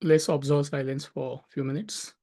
Let's observe silence for a few minutes.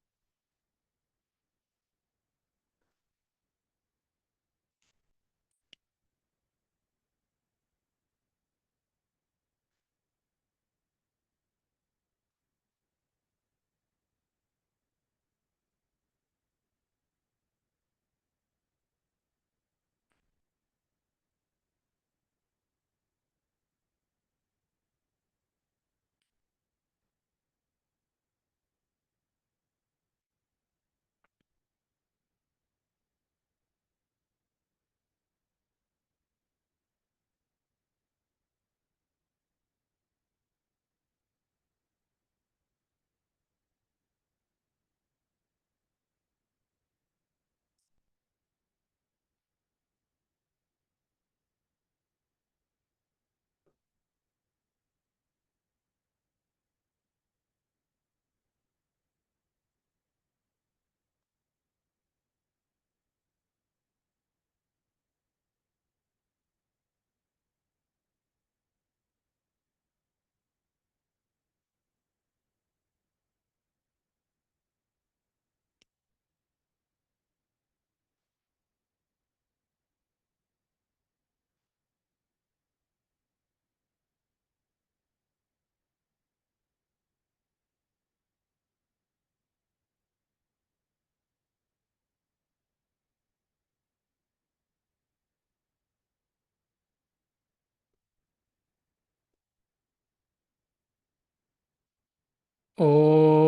Om.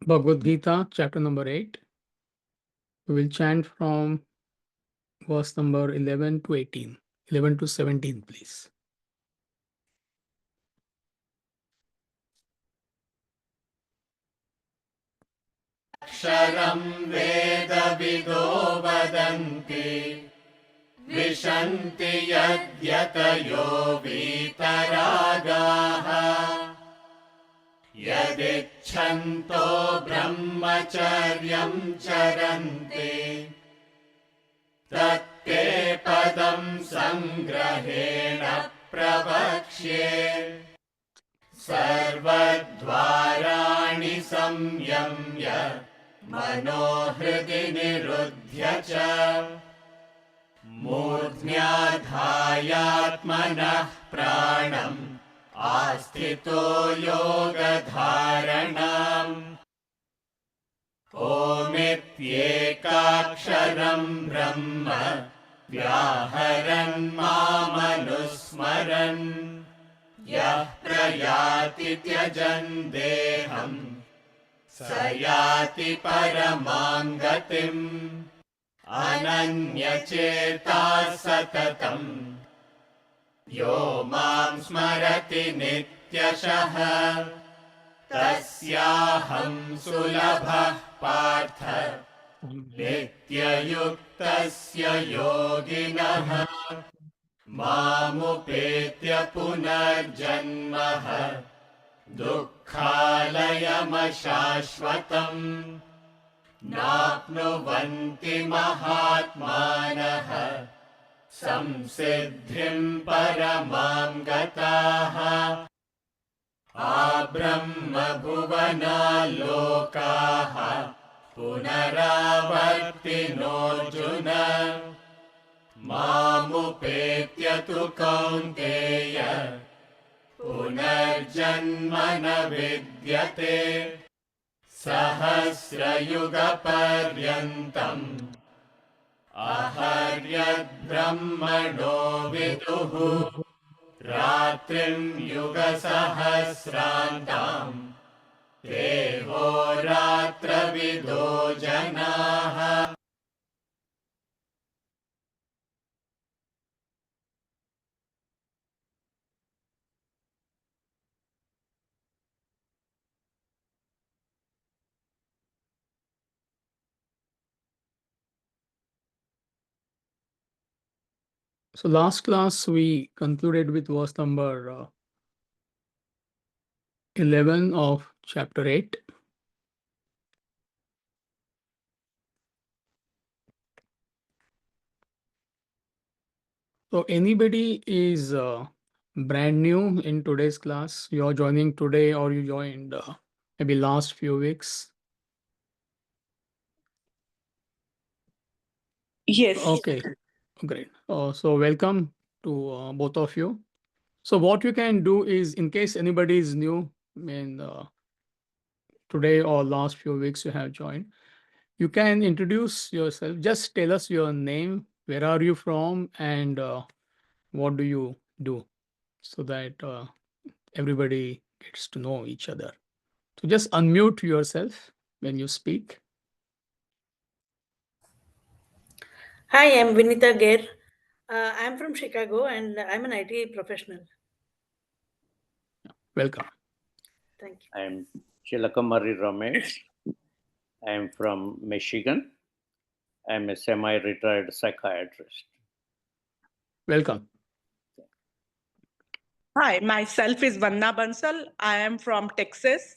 Bhagavad Gita, chapter number 8. We will chant from verse number 11 to 18. 11 to 17, please. अक्षरं वेदविदो वदन्ति विशन्ति यद्यतयो वीतरागाः यदिच्छन्तो ब्रह्मचर्यं चरन्ति तत्ते पदं सङ्ग्रहेण प्रवक्ष्ये सर्वद्वाराणि संयम्य मनोहृदि निरुध्य च मूर्ध्याधायात्मनः प्राणम् आस्थितो योगधारणाम् ओमित्येकाक्षरम् ब्रह्म व्याहरन् मामनुस्मरन् यः प्रयाति त्यजन् देहम् स याति परमां गतिम् अनन्यचेताः सततम् यो मां स्मरति नित्यशः तस्याहं सुलभः पार्थ नित्ययुक्तस्य योगिनः मामुपेत्य पुनर्जन्मः दुःखालयमशाश्वतम् नाप्नुवन्ति महात्मानः संसिद्धिं परमां गताः आब्रह्मभुवनाल्लोकाः पुनरावर्तिनोऽर्जुन मामुपेत्य तु कौन्तेय पुनर्जन्म न विद्यते सहस्रयुगपर्यन्तम् अहर्यद्ब्रह्मणो विदुः रात्रिं युगसहस्रान्ताम् देहोरात्रविदो जनाः So last class we concluded with verse number 11 of chapter 8. So anybody is brand new in today's class? You're joining today or you joined maybe last few weeks? Yes. Okay, great. So welcome to both of you. So what you can do is, in case anybody is new, I mean, today or last few weeks you have joined, you can introduce yourself. Just tell us your name, where are you from, and what do you do, so that everybody gets to know each other. So just unmute yourself when you speak. Hi, I'm Vinita Gair. I'm from Chicago and I'm an IT professional. Welcome. Thank you. I am Chilakamari Ramesh. I am from Michigan. I am a semi-retired psychiatrist. Welcome. Hi, myself is Vanna Bansal. I am from Texas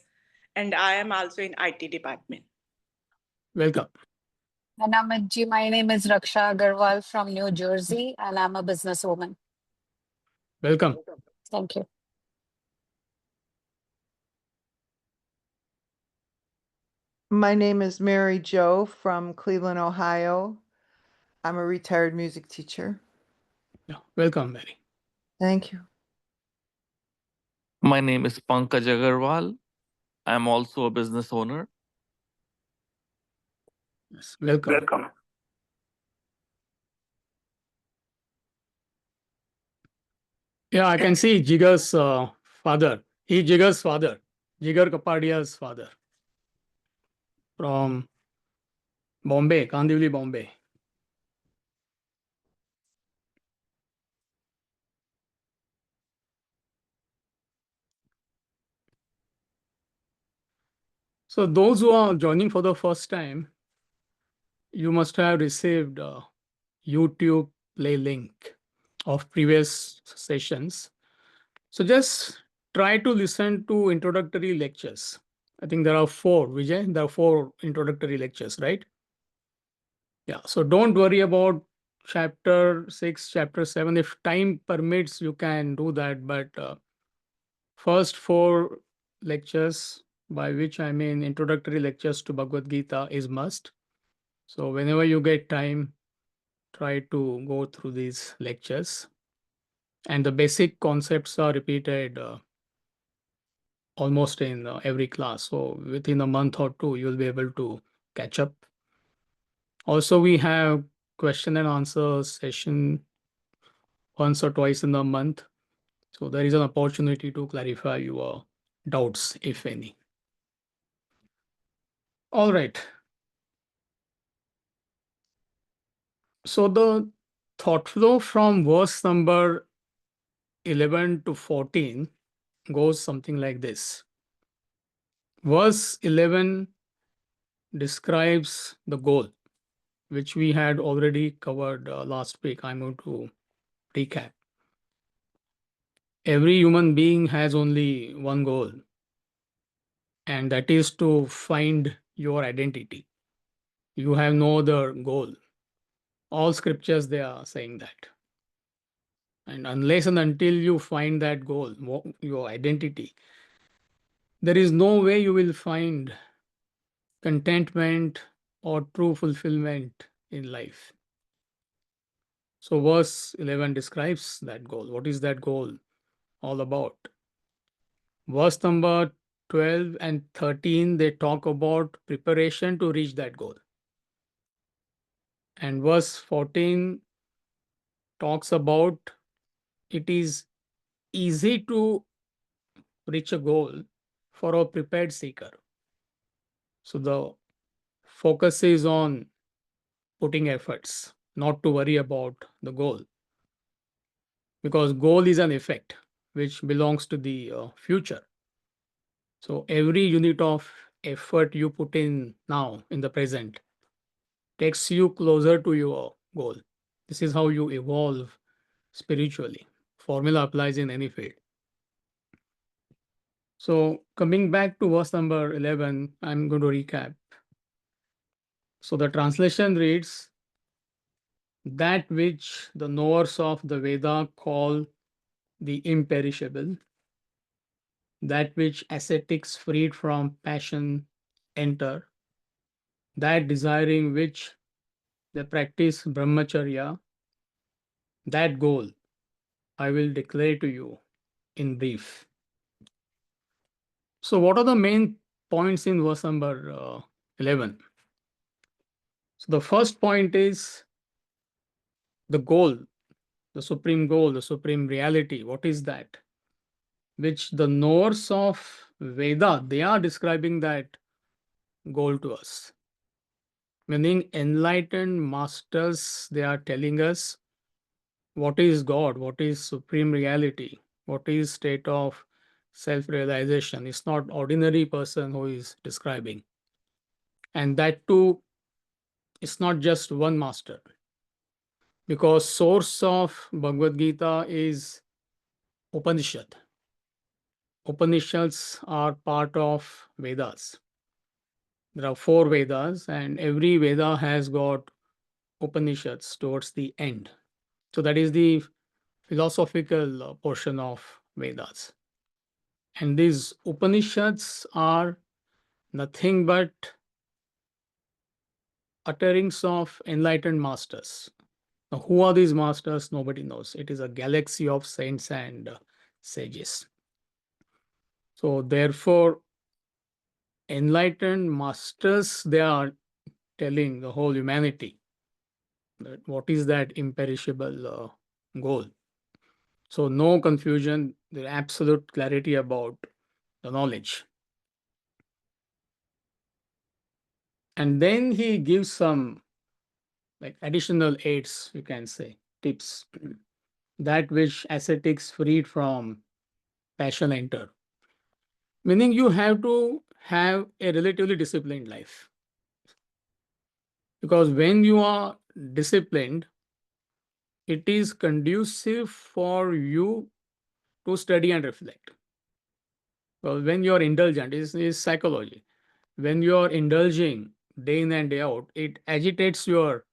and I am also in IT department. Welcome. My name is Raksha Agarwal from New Jersey, and I'm a businesswoman. Welcome. Thank you. My name is Mary Jo from Cleveland, Ohio. I'm a retired music teacher. Yeah. Welcome, Mary. Thank you. My name is Pankaj Agarwal. I'm also a business owner. Yes. Welcome. Welcome. Yeah, I can see Jigar's father. He's Jigar's father, Jigar Kapadia's father from Bombay, Kandivali, Bombay. So those who are joining for the first time, you must have received a YouTube play link of previous sessions. So just try to listen to introductory lectures. I think there are 4, Vijay. There are 4 introductory lectures, right? Yeah. So don't worry about chapter 6, chapter 7. If time permits, you can do that. But first 4 lectures, by which I mean introductory lectures to Bhagavad Gita, is must. So whenever you get time, try to go through these lectures. And the basic concepts are repeated almost in every class. So within a month or 2, you'll be able to catch up. Also, we have question and answer session once or twice in a month. So there is an opportunity to clarify your doubts, if any. All right. So the thought flow from verse number 11 to 14 goes something like this. Verse 11 describes the goal, which we had already covered last week. I'm going to recap. Every human being has only one goal, and that is to find your identity. You have no other goal. All scriptures, they are saying that. And unless and until you find that goal, your identity, there is no way you will find contentment or true fulfillment in life. So verse 11 describes that goal. What is that goal all about? Verse number 12 and 13, they talk about preparation to reach that goal. And verse 14 talks about it is easy to reach a goal for a prepared seeker. So the focus is on putting efforts, not to worry about the goal. Because goal is an effect which belongs to the future. So every unit of effort you put in now in the present takes you closer to your goal. This is how you evolve spiritually. Formula applies in any field. So coming back to verse number 11, I'm going to recap. So the translation reads, that which the knowers of the Veda call the imperishable, that which ascetics freed from passion enter, that desiring which they practice brahmacharya, that goal I will declare to you in brief. So what are the main points in verse number 11? So the first point is the goal, the supreme goal, the supreme reality. What is that? Which the knowers of Veda, they are describing that goal to us. Meaning enlightened masters, they are telling us what is God, what is supreme reality, what is state of self-realization. It's not ordinary person who is describing. And that too, it's not just one master. Because source of Bhagavad Gita is Upanishad. Upanishads are part of Vedas. There are 4 Vedas, and every Veda has got Upanishads towards the end. So that is the philosophical portion of Vedas. And these Upanishads are nothing but utterings of enlightened masters. Now, who are these masters? Nobody knows. It is a galaxy of saints and sages. So therefore, enlightened masters, they are telling the whole humanity that what is that imperishable goal. So no confusion, the absolute clarity about the knowledge. And then he gives some like additional aids, you can say, tips, that which ascetics freed from passion enter. Meaning you have to have a relatively disciplined life. Because when you are disciplined, it is conducive for you to study and reflect. Well, when you are indulgent, is psychology. When you are indulging day in and day out, it agitates your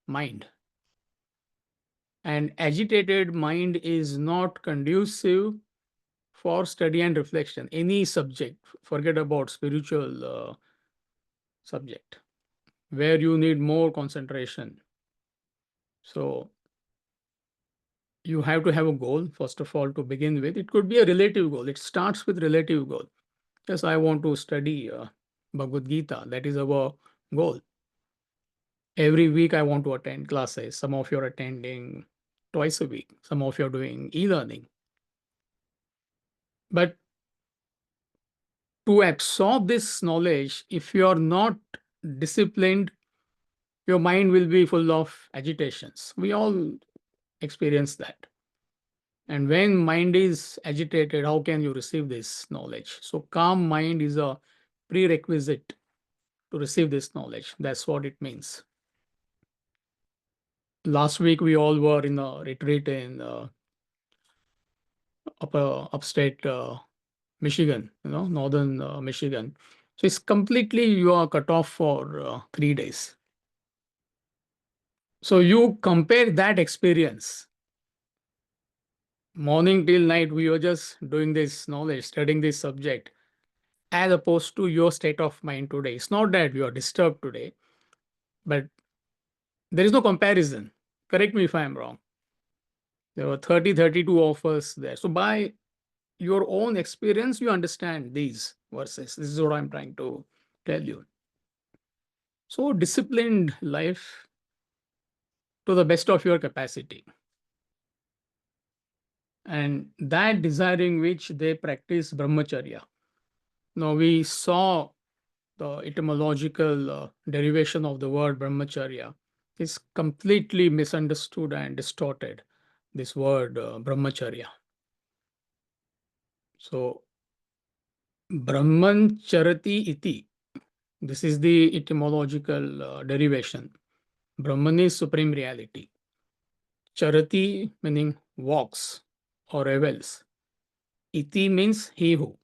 mind. And agitated mind is not conducive for study and reflection. Any subject, forget about spiritual subject, where you need more concentration. So you have to have a goal, first of all, to begin with. It could be a relative goal. It starts with relative goal. Yes, I want to study Bhagavad Gita. That is our goal. Every week I want to attend classes. Some of you are attending twice a week. Some of you are doing e-learning. But to absorb this knowledge, if you are not disciplined, your mind will be full of agitations. We all experience that. And when mind is agitated, how can you receive this knowledge? So calm mind is a prerequisite to receive this knowledge. That's what it means. Last week, we all were in a retreat in upstate Michigan, northern Michigan. So it's completely, you are cut off for 3 days. So you compare that experience. Morning till night, we were just doing this knowledge, studying this subject, as opposed to your state of mind today. It's not that you are disturbed today, but there is no comparison. Correct me if I'm wrong. There were 32 of us there. So by your own experience, you understand these verses. This is what I'm trying to tell you. So disciplined life to the best of your capacity. And that desiring which they practice brahmacharya. Now we saw the etymological derivation of the word brahmacharya is completely misunderstood and distorted, this word brahmacharya. So Brahman charati iti, this is the etymological derivation. Brahman is supreme reality. Charati meaning walks or revels. Iti means he who.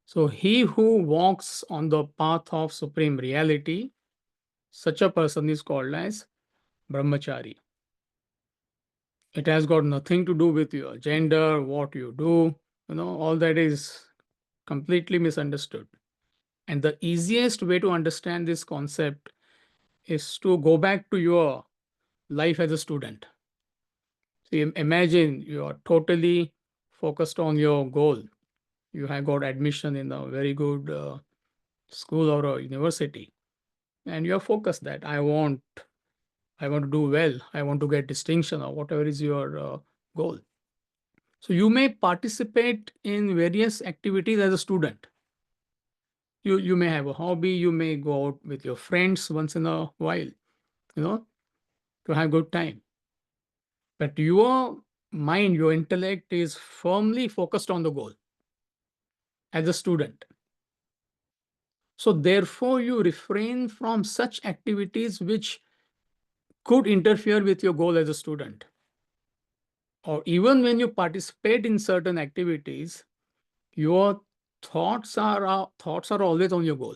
So he who walks on the path of supreme reality, such a person is called as brahmachari. It has got nothing to do with your gender, what you do, all that is completely misunderstood. And the easiest way to understand this concept is to go back to your life as a student. So imagine you are totally focused on your goal. You have got admission in a very good school or a university, and you are focused that I want to do well, I want to get distinction or whatever is your goal. So you may participate in various activities as a student. You may have a hobby, you may go out with your friends once in a while, to have good time. But your mind, your intellect is firmly focused on the goal as a student. So therefore, you refrain from such activities which could interfere with your goal as a student. Or even when you participate in certain activities, your thoughts are always on your goal.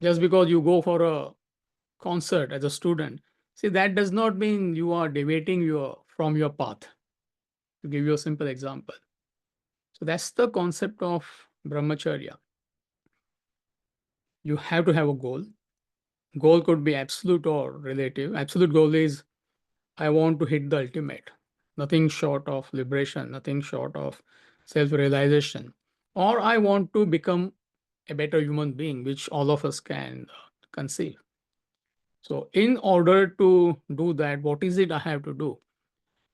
Just because you go for a concert as a student, see, that does not mean you are deviating from your path. To give you a simple example. So that's the concept of brahmacharya. You have to have a goal. Goal could be absolute or relative. Absolute goal is I want to hit the ultimate, nothing short of liberation, nothing short of self-realization. Or I want to become a better human being, which all of us can conceive. So in order to do that, what is it I have to do?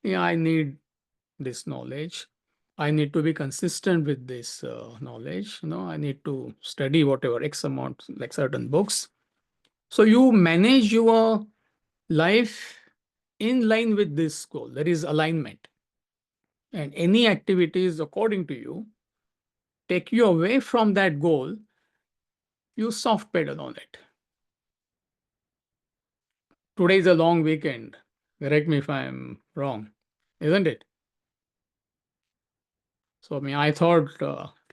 Yeah, I need this knowledge. I need to be consistent with this knowledge. I need to study whatever X amount, like certain books. So you manage your life in line with this goal. There is alignment. And any activities, according to you, take you away from that goal, you soft pedal on it. Today is a long weekend. Correct me if I'm wrong, isn't it? So, I thought,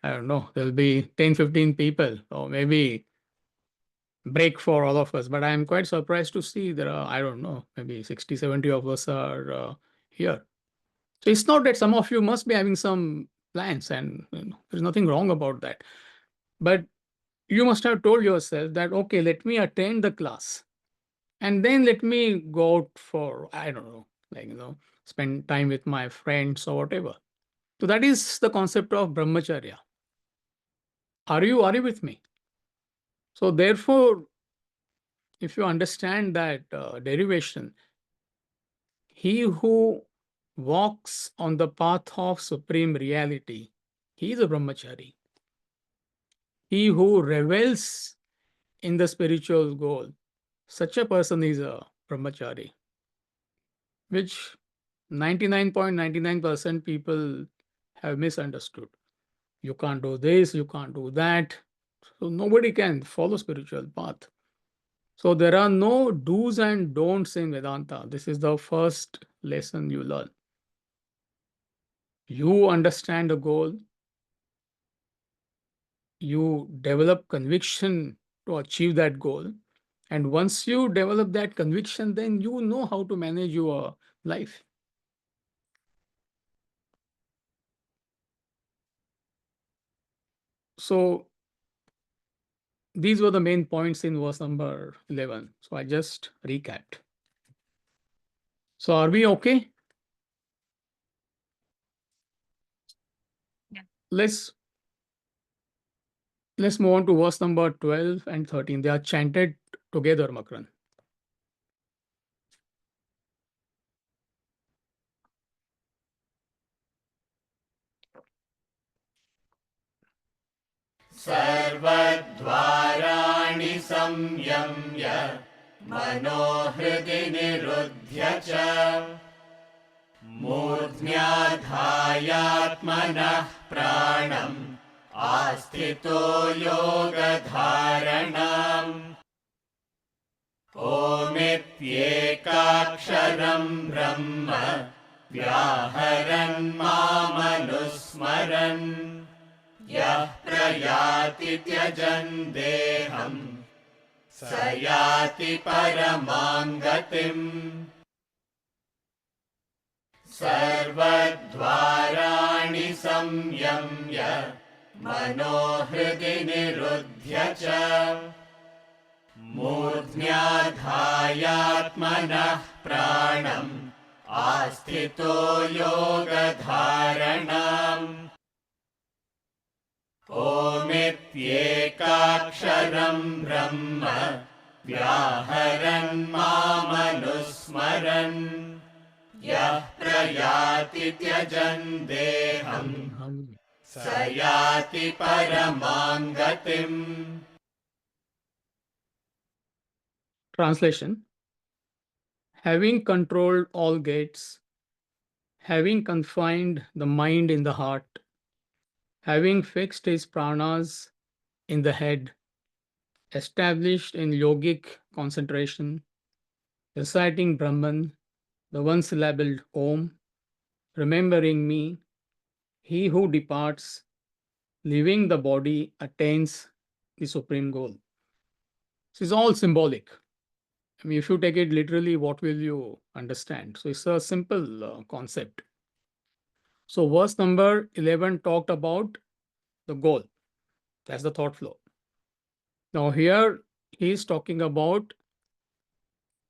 I don't know, there'll be 10, 15 people, or maybe break for all of us. But I'm quite surprised to see there are, I don't know, maybe 60, 70 of us are here. So it's not that some of you must be having some plans, and there's nothing wrong about that. But you must have told yourself that, okay, let me attend the class, and then let me go out for, I don't know, spend time with my friends or whatever. So that is the concept of brahmacharya. Are you with me? So therefore, if you understand that derivation, he who walks on the path of supreme reality, he is a brahmachari. He who revels in the spiritual goal, such a person is a brahmachari, which 99.99% people have misunderstood. You can't do this, you can't do that. So nobody can follow spiritual path. So there are no do's and don'ts in Vedanta. This is the first lesson you learn. You understand the goal. You develop conviction to achieve that goal. And once you develop that conviction, then you know how to manage your life. So these were the main points in verse number 11. So I just recapped. So are we okay? Yeah. Let's move on to verse number 12 and 13. They are chanted together, Makran. सर्वद्वाराणि संयम्य मनोहृदि निरुध्य च मूर्ध्याधायात्मनः प्राणम् आस्थितो योगधारणम् ओमित्येकाक्षरं ब्रह्म व्याहरन् मामनुस्मरन् यः प्रयाति त्यजन् देहं स याति परमां गतिम् सर्वद्वाराणि संयम्य मनोहृदि निरुध्य च मूर्ध्न्याधायात्मनः प्राणम् आस्थितो योगधारणाम् ओमित्येकाक्षरं ब्रह्म व्याहरन् मामनुस्मरन् यः प्रयाति त्यजन् देहं स याति परमां गतिम्. Translation: having controlled all gates, having confined the mind in the heart, having fixed his pranas in the head, established in yogic concentration, reciting Brahman, the one-syllabled Om, remembering me, he who departs, leaving the body, attains the supreme goal. This is all symbolic. I mean, if you take it literally, what will you understand? So it's a simple concept. So verse number 11 talked about the goal. That's the thought flow. Now here he is talking about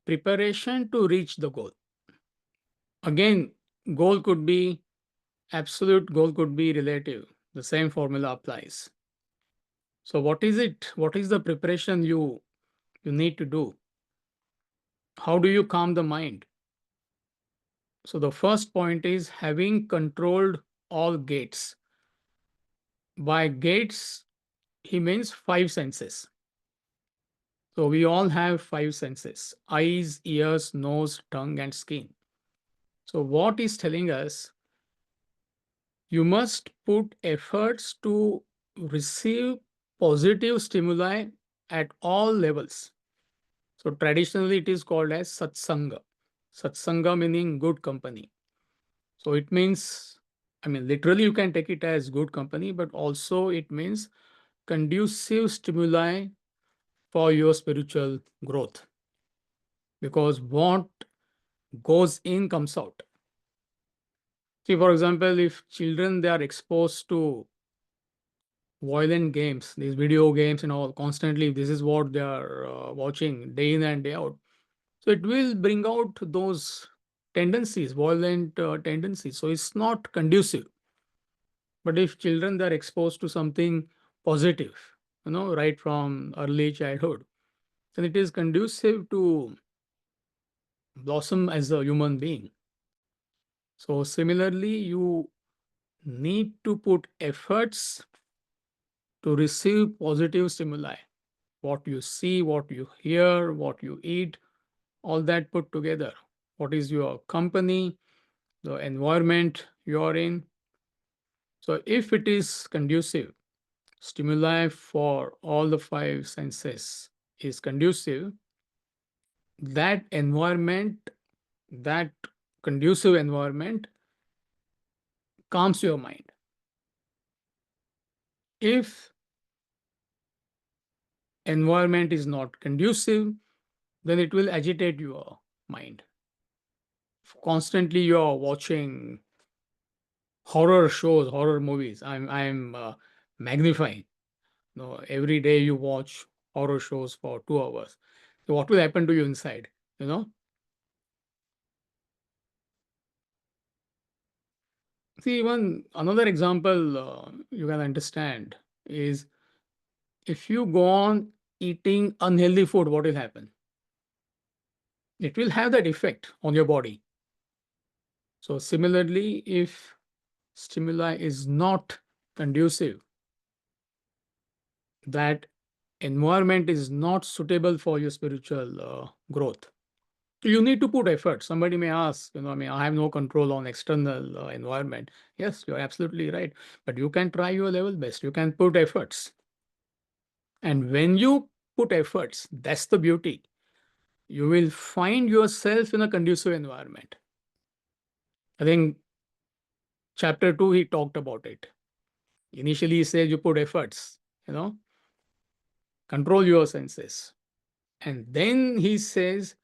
preparation to reach the goal. Again, goal could be absolute, goal could be relative. The same formula applies. So what is it? What is the preparation you need to do? How do you calm the mind? So the first point is having controlled all gates. By gates, he means 5 senses. So we all have 5 senses: eyes, ears, nose, tongue, and skin. So what is telling us? You must put efforts to receive positive stimuli at all levels. So traditionally it is called as satsanga. Satsanga meaning good company. So it means, I mean, literally you can take it as good company, but also it means conducive stimuli for your spiritual growth. Because what goes in comes out. See, for example, if children, they are exposed to violent games, these video games and all, constantly, this is what they are watching day in and day out. So it will bring out those tendencies, violent tendencies. So it's not conducive. But if children, they are exposed to something positive, right from early childhood, then it is conducive to blossom as a human being. So similarly, you need to put efforts to receive positive stimuli. What you see, what you hear, what you eat, all that put together. What is your company, the environment you are in. So if it is conducive, stimuli for all the 5 senses is conducive, that environment, that conducive environment calms your mind. If environment is not conducive, then it will agitate your mind. Constantly you are watching horror shows, horror movies. I'm magnifying. No, every day you watch horror shows for 2 hours. So what will happen to you inside? See, even another example you can understand is if you go on eating unhealthy food, what will happen? It will have that effect on your body. So similarly, if stimuli is not conducive, that environment is not suitable for your spiritual growth. So you need to put effort. Somebody may ask, I have no control on external environment. Yes, you're absolutely right. But you can try your level best. You can put efforts. And when you put efforts, that's the beauty. You will find yourself in a conducive environment. I think chapter 2, he talked about it. Initially, he says you put efforts, control your senses. And then he says,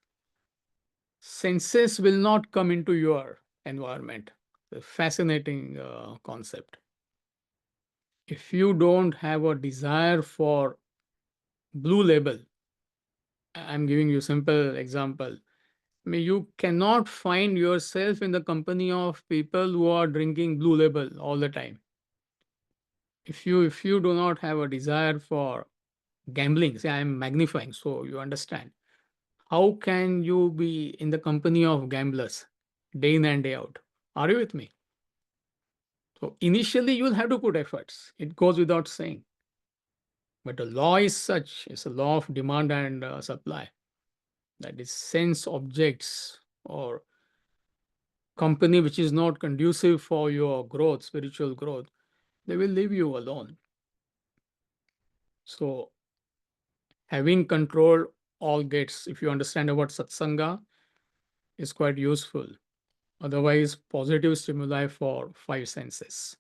senses will not come into your environment. A fascinating concept. If you don't have a desire for blue label, I'm giving you a simple example. I mean, you cannot find yourself in the company of people who are drinking blue label all the time. If you do not have a desire for gambling, say I'm magnifying, so you understand. How can you be in the company of gamblers day in and day out? Are you with me? So initially you'll have to put efforts. It goes without saying. But the law is such, it's a law of demand and supply. That is, sense objects or company which is not conducive for your growth, spiritual growth, they will leave you alone. So having control all gates, if you understand about satsanga, is quite useful. Otherwise, positive stimuli for five senses.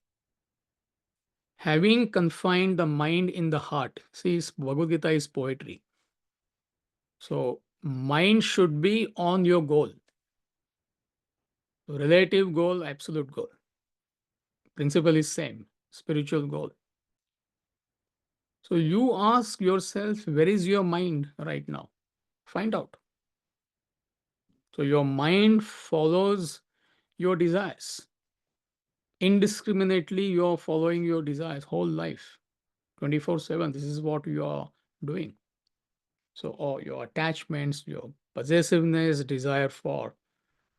Having confined the mind in the heart, see, Bhagavad Gita is poetry. So mind should be on your goal. Relative goal, absolute goal. Principle is same, spiritual goal. So you ask yourself, where is your mind right now? Find out. So your mind follows your desires. Indiscriminately, you are following your desires whole life, 24/7. This is what you are doing. So all your attachments, your possessiveness, desire for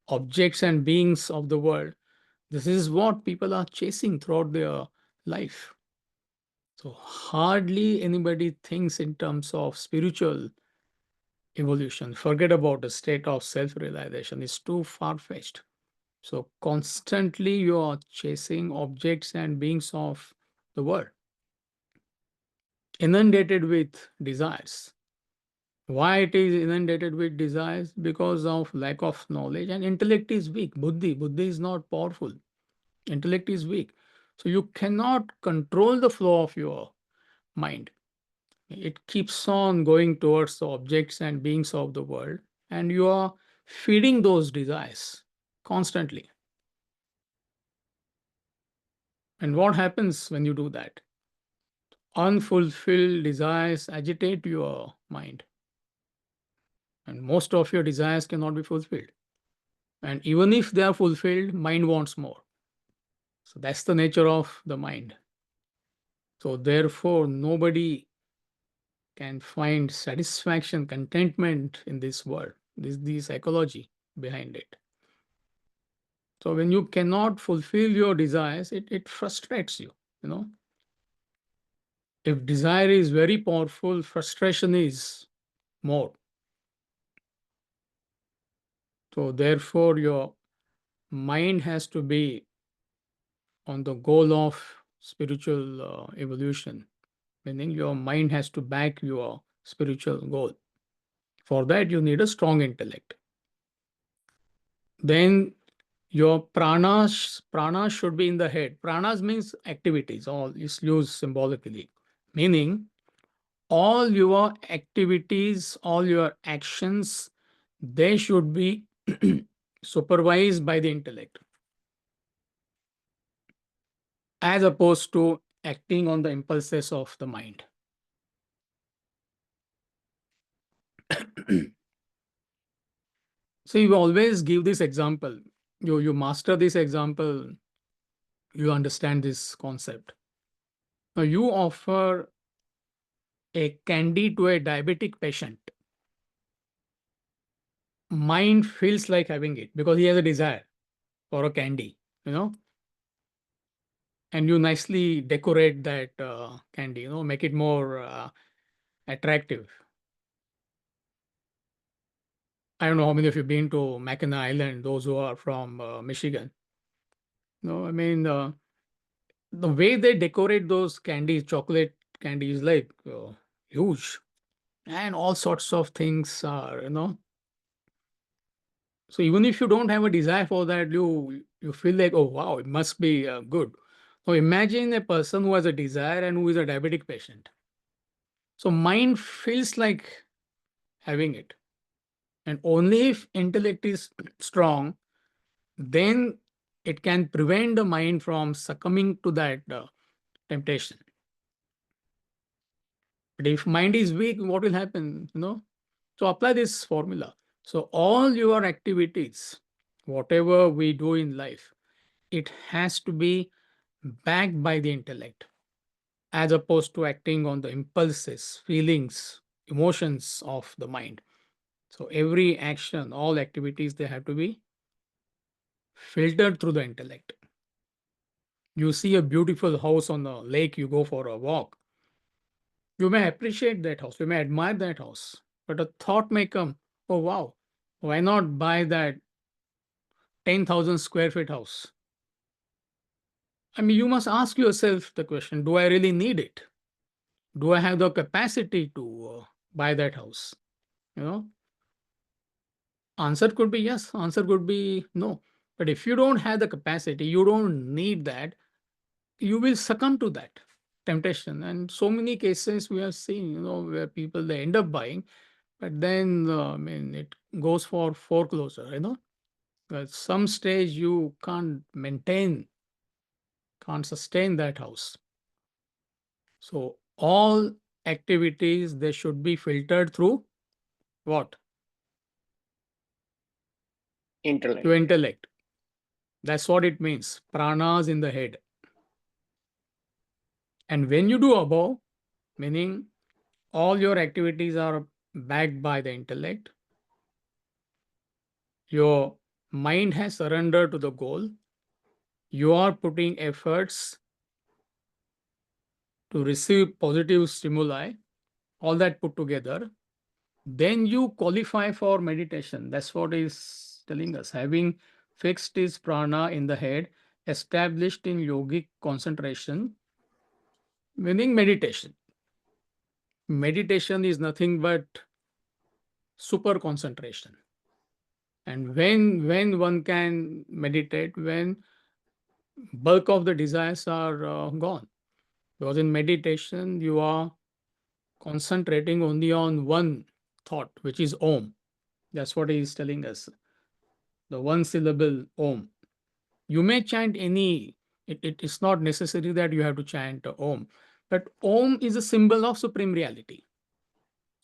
objects and beings of the world, this is what people are chasing throughout their life. So hardly anybody thinks in terms of spiritual evolution. Forget about the state of self-realization. It's too far-fetched. So constantly you are chasing objects and beings of the world, inundated with desires. Why it is inundated with desires? Because of lack of knowledge, and intellect is weak. Buddhi is not powerful. Intellect is weak. So you cannot control the flow of your mind. It keeps on going towards the objects and beings of the world, and you are feeding those desires constantly. And what happens when you do that? Unfulfilled desires agitate your mind. And most of your desires cannot be fulfilled. And even if they are fulfilled, mind wants more. So that's the nature of the mind. So therefore, nobody can find satisfaction, contentment in this world. This is the psychology behind it. So when you cannot fulfill your desires, it frustrates you, If desire is very powerful, frustration is more. So therefore, your mind has to be on the goal of spiritual evolution, meaning your mind has to back your spiritual goal. For that, you need a strong intellect. Then your pranas should be in the head. Pranas means activities, all is used symbolically, meaning all your activities, all your actions, they should be supervised by the intellect, as opposed to acting on the impulses of the mind. So you always give this example. You master this example, you understand this concept. Now you offer a candy to a diabetic patient. Mind feels like having it because he has a desire for a candy, and you nicely decorate that candy, make it more attractive. I don't know how many of you have been to Mackinac Island, those who are from Michigan. No, I mean, the way they decorate those candies, chocolate candies, like huge, and all sorts of things are, So even if you don't have a desire for that, you feel like, oh wow, it must be good. So imagine a person who has a desire and who is a diabetic patient. So mind feels like having it. And only if intellect is strong, then it can prevent the mind from succumbing to that temptation. But if mind is weak, what will happen? So apply this formula. So all your activities, whatever we do in life, it has to be backed by the intellect, as opposed to acting on the impulses, feelings, emotions of the mind. So every action, all activities, they have to be filtered through the intellect. You see a beautiful house on a lake, you go for a walk. You may appreciate that house, you may admire that house, but a thought may come, oh wow, why not buy that 10,000 square feet house? I mean, you must ask yourself the question, do I really need it? Do I have the capacity to buy that house? Answer could be yes, answer could be no. But if you don't have the capacity, you don't need that, you will succumb to that temptation. And so many cases we have seen, where people, they end up buying, but then it goes for foreclosure. At some stage you can't sustain that house. So all activities, they should be filtered through what? Intellect. Through intellect. That's what it means. Pranas in the head. And when you do above, meaning all your activities are backed by the intellect, your mind has surrendered to the goal, you are putting efforts to receive positive stimuli, all that put together, then you qualify for meditation. That's what is telling us. Having fixed his prana in the head, established in yogic concentration, meaning meditation. Meditation is nothing but super concentration. And when one can meditate, when bulk of the desires are gone, because in meditation you are concentrating only on one thought, which is Om. That's what he is telling us. The one syllable Om. You may chant any, it is not necessary that you have to chant Om, but Om is a symbol of supreme reality.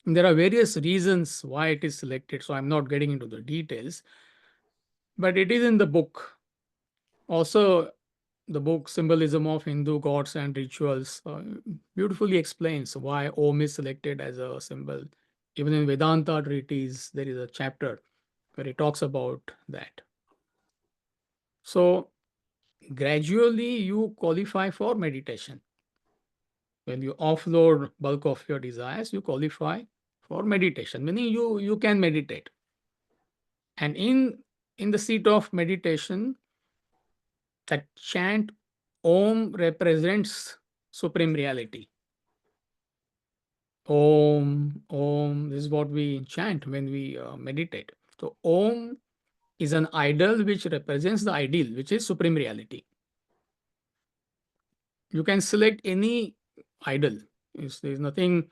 There are various reasons why it is selected, so I'm not getting into the details, but it is in the book. Also, the book Symbolism of Hindu Gods and Rituals beautifully explains why Om is selected as a symbol. Even in Vedanta treatise, there is a chapter where it talks about that. So gradually you qualify for meditation. When you offload bulk of your desires, you qualify for meditation, meaning you can meditate. And in the seat of meditation, that chant Om represents supreme reality. Om, this is what we chant when we meditate. So Om is an idol which represents the ideal, which is supreme reality. You can select any idol. There's nothing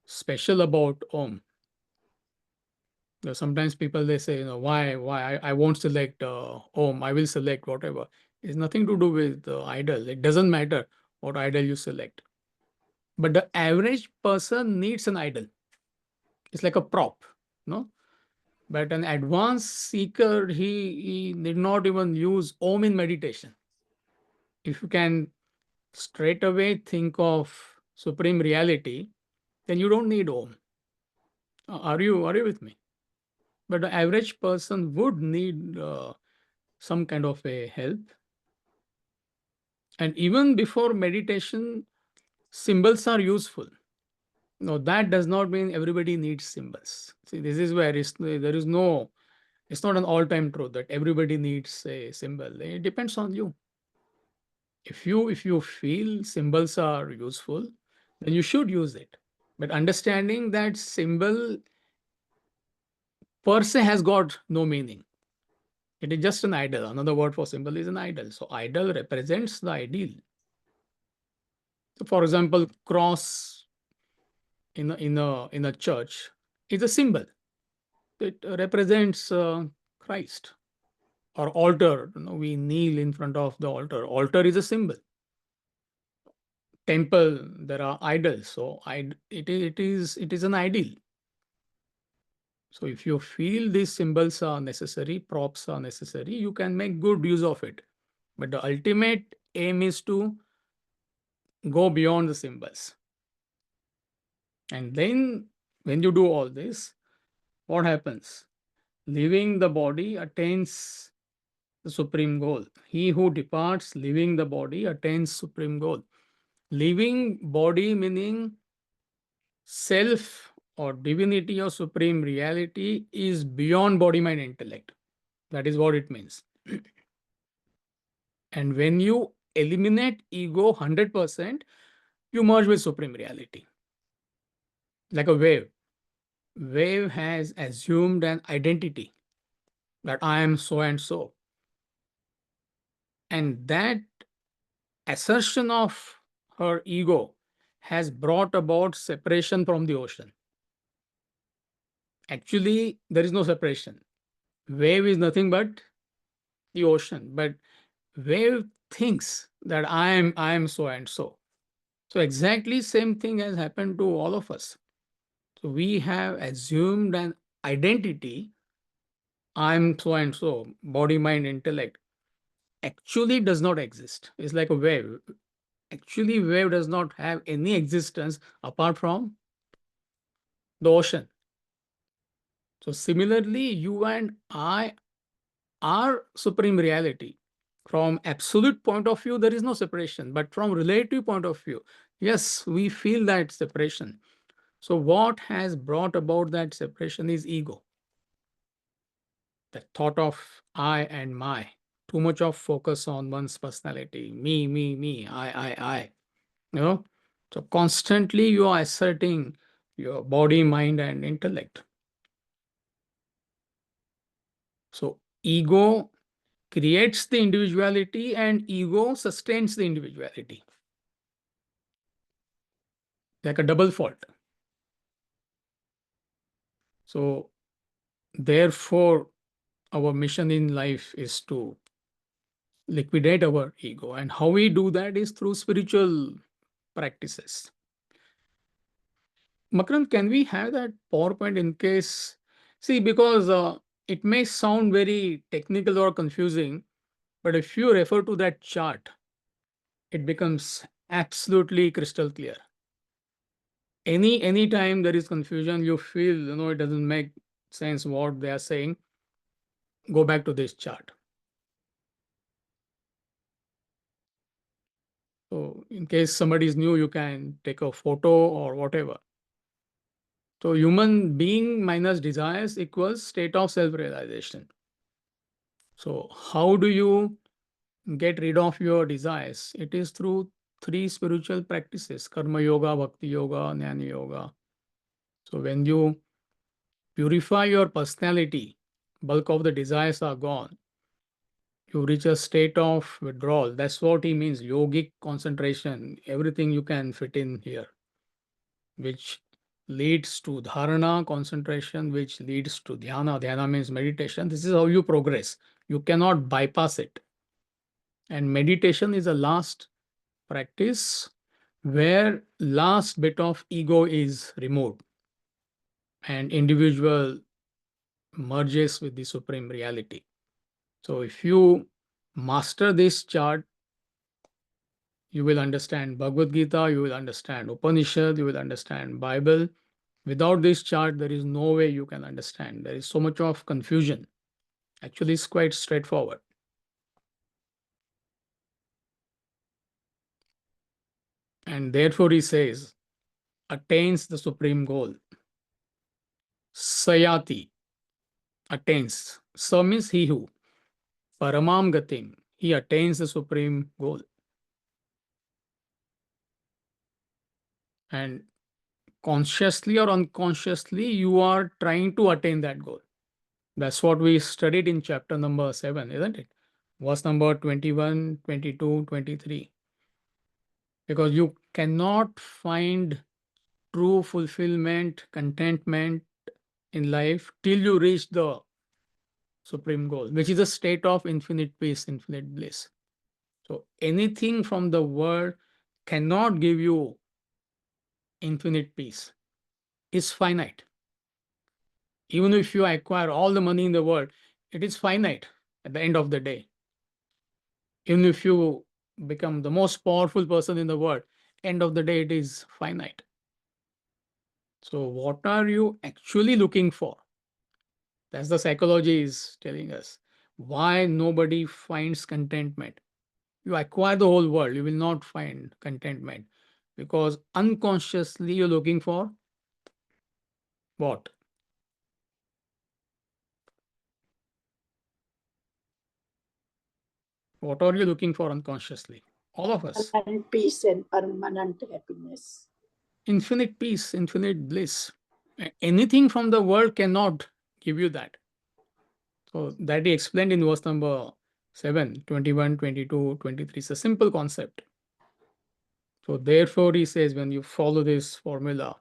special about Om. Sometimes people, they say, why I won't select Om, I will select whatever. It's nothing to do with the idol. It doesn't matter what idol you select. But the average person needs an idol. It's like a prop, no? But an advanced seeker, he did not even use Om in meditation. If you can straight away think of supreme reality, then you don't need Om. Are you with me? But the average person would need some kind of a help. And even before meditation, symbols are useful. No, that does not mean everybody needs symbols. See, this is where there is no, it's not an all-time truth that everybody needs a symbol. It depends on you. If you feel symbols are useful, then you should use it. But understanding that symbol per se has got no meaning. It is just an idol. Another word for symbol is an idol. So idol represents the ideal. For example, cross in a church is a symbol. It represents Christ. Or altar, we kneel in front of the altar. Altar is a symbol. Temple, there are idols. So it is an ideal. So if you feel these symbols are necessary, props are necessary, you can make good use of it. But the ultimate aim is to go beyond the symbols. And then when you do all this, what happens? Leaving the body attains the supreme goal. He who departs leaving the body attains supreme goal. Leaving body meaning self or divinity or supreme reality is beyond body, mind, intellect. That is what it means. And when you eliminate ego 100%, you merge with supreme reality. Like a wave. Wave has assumed an identity that I am so and so. And that assertion of her ego has brought about separation from the ocean. Actually, there is no separation. Wave is nothing but the ocean, but wave thinks that I am so and so. So exactly same thing has happened to all of us. So we have assumed an identity, I'm so and so, body, mind, intellect, actually does not exist. It's like a wave. Actually, wave does not have any existence apart from the ocean. So similarly, you and I are supreme reality. From absolute point of view, there is no separation, but from relative point of view, yes, we feel that separation. So what has brought about that separation is ego. The thought of I and my, too much of focus on one's personality, me, I. So constantly you are asserting your body, mind, and intellect. So ego creates the individuality and ego sustains the individuality. Like a double fault. So therefore, our mission in life is to liquidate our ego. And how we do that is through spiritual practices. Makarand, can we have that PowerPoint in case? See, because it may sound very technical or confusing, but if you refer to that chart, it becomes absolutely crystal clear. Any time there is confusion, you feel it doesn't make sense what they are saying, go back to this chart. So in case somebody is new, you can take a photo or whatever. So human being minus desires equals state of self-realization. So how do you get rid of your desires? It is through 3 spiritual practices: karma yoga, bhakti yoga, jnana yoga. So when you purify your personality, bulk of the desires are gone. You reach a state of withdrawal. That's what he means, yogic concentration. Everything you can fit in here, which leads to dharana, concentration, which leads to dhyana. Dhyana means meditation. This is how you progress. You cannot bypass it. And meditation is a last practice where last bit of ego is removed and individual merges with the supreme reality. So if you master this chart, you will understand Bhagavad Gita, you will understand Upanishad, you will understand Bible. Without this chart, there is no way you can understand. There is so much of confusion. Actually, it's quite straightforward. And therefore, he says, attains the supreme goal. Sayati, attains. Sa means he who. Paramam gatim, he attains the supreme goal. And consciously or unconsciously, you are trying to attain that goal. That's what we studied in chapter number 7, isn't it? Verse number 21, 22, 23. Because you cannot find true fulfillment, contentment in life till you reach the supreme goal, which is a state of infinite peace, infinite bliss. So anything from the world cannot give you infinite peace. It's finite. Even if you acquire all the money in the world, it is finite at the end of the day. Even if you become the most powerful person in the world, end of the day, it is finite. So what are you actually looking for? That's the psychology is telling us. Why nobody finds contentment? You acquire the whole world, you will not find contentment because unconsciously you're looking for what? What are you looking for unconsciously? All of us. And peace and permanent happiness. Infinite peace, infinite bliss. Anything from the world cannot give you that. So that he explained in verse number 7, 21, 22, 23. It's a simple concept. So therefore, he says, when you follow this formula,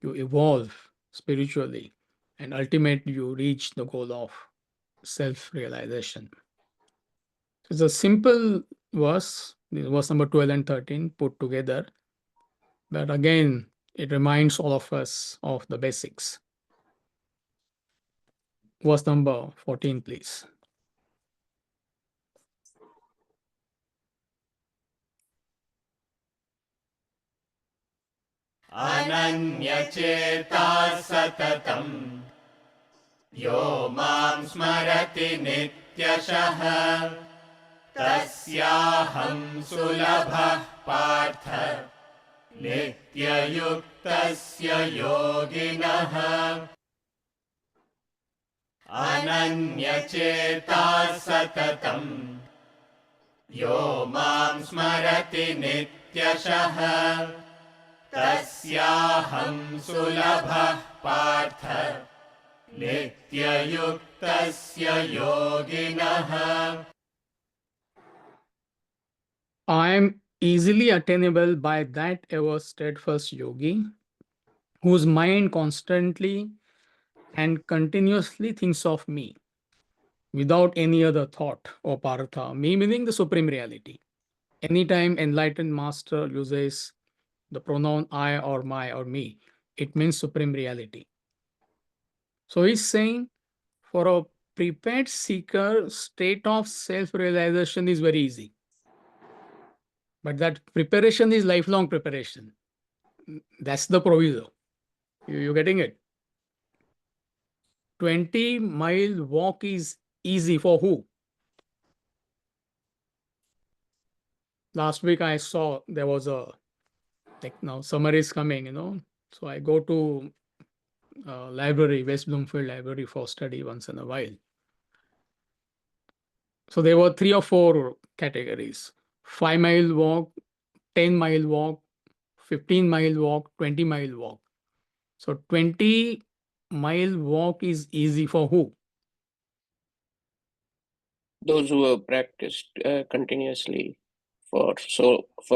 you evolve spiritually and ultimately you reach the goal of self-realization. It's a simple verse, verse number 12 and 13 put together. But again, it reminds all of us of the basics. Verse number 14, please. अनन्यचेता सततम् यो मां स्मरति नित्यशः तस्याहं सुलभः पार्थ नित्ययुक्तस्य योगिनः अनन्यचेता सततम् यो मां स्मरति नित्यशः तस्याहं सुलभः पार्थ नित्ययुक्तस्य योगिनः. I am easily attainable by that ever steadfast yogi whose mind constantly and continuously thinks of me without any other thought or Pártha, me meaning the supreme reality. Anytime enlightened master uses the pronoun I or my or me, it means supreme reality. So he's saying for a prepared seeker, state of self-realization is very easy. But that preparation is lifelong preparation. That's the proviso. You're getting it? 20-mile walk is easy for who? Last week I saw there was a, like now summer is coming, So I go to library, West Bloomfield Library for study once in a while. So there were 3 or 4 categories: 5-mile walk, 10-mile walk, 15-mile walk, 20-mile walk. So 20-mile walk is easy for who? Those who have practiced continuously for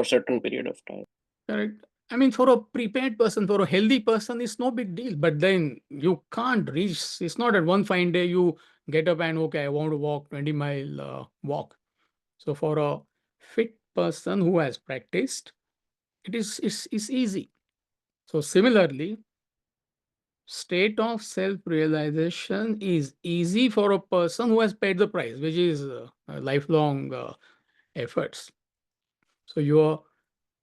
certain period of time. Correct. I mean, for a prepared person, for a healthy person, it's no big deal. But then you can't reach. It's not at one fine day you get up and okay, I want to walk 20-mile walk. So for a fit person who has practiced, it's easy. So similarly, state of self-realization is easy for a person who has paid the price, which is lifelong efforts. So your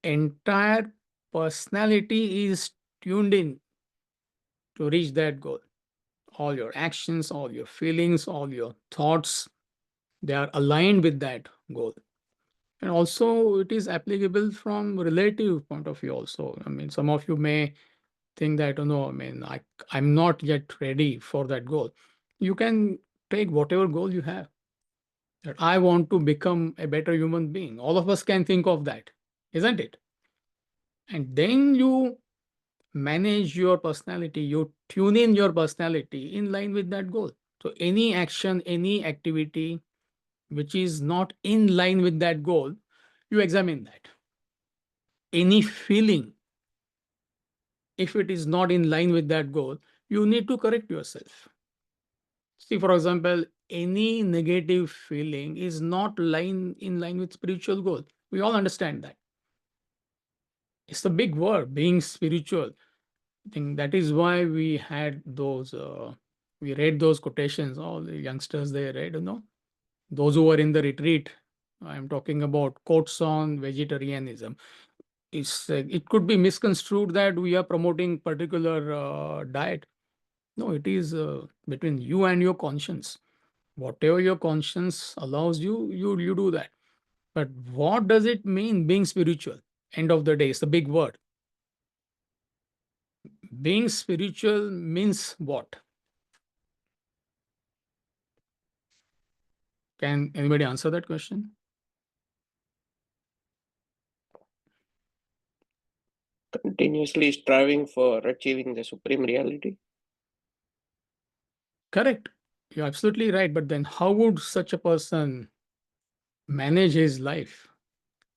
entire personality is tuned in to reach that goal. All your actions, all your feelings, all your thoughts, they are aligned with that goal. And also it is applicable from relative point of view also. I mean, some of you may think that, I'm not yet ready for that goal. You can take whatever goal you have. That I want to become a better human being. All of us can think of that, isn't it? And then you manage your personality, you tune in your personality in line with that goal. So any action, any activity which is not in line with that goal, you examine that. any feeling, if it is not in line with that goal, you need to correct yourself. See, for example, any negative feeling is not in line with spiritual goal. We all understand that. It's a big word, being spiritual. I think that is why we had those, we read those quotations, all the youngsters they read, those who were in the retreat. I'm talking about quotes on vegetarianism. It could be misconstrued that we are promoting particular diet. No, it is between you and your conscience. Whatever your conscience allows you, you do that. But what does it mean being spiritual? End of the day, it's a big word. Being spiritual means what? Can anybody answer that question? Continuously striving for achieving the supreme reality. Correct. You're absolutely right. But then how would such a person manage his life?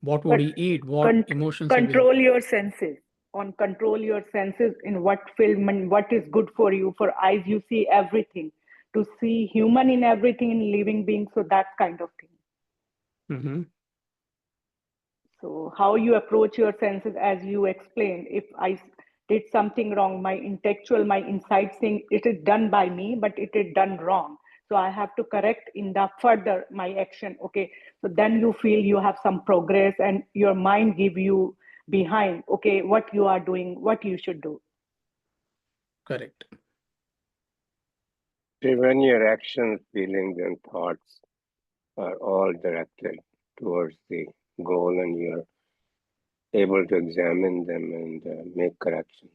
What would But he eat? What emotions he will? control your senses. On control your senses in what film and what is good for you. For eyes, you see everything. To see human in everything in living beings, so that kind of thing. Mm-hmm. So how you approach your senses, as you explained, if I did something wrong, my intellectual, my inside thing, it is done by me, but it is done wrong. So I have to correct in the further my action. Okay, so then you feel you have some progress, and your mind give you behind. Okay, what you are doing, what you should do. Correct. When your actions, feelings, and thoughts are all directed towards the goal, and you're able to examine them and make corrections.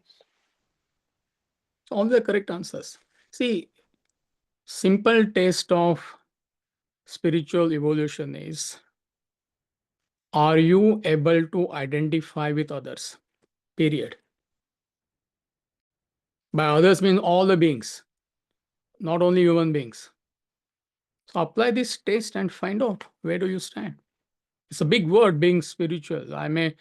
All the correct answers. See, simple taste of spiritual evolution is, are you able to identify with others? Period. By others mean all the beings, not only human beings. So apply this taste and find out where do you stand. It's a big word, being spiritual. I may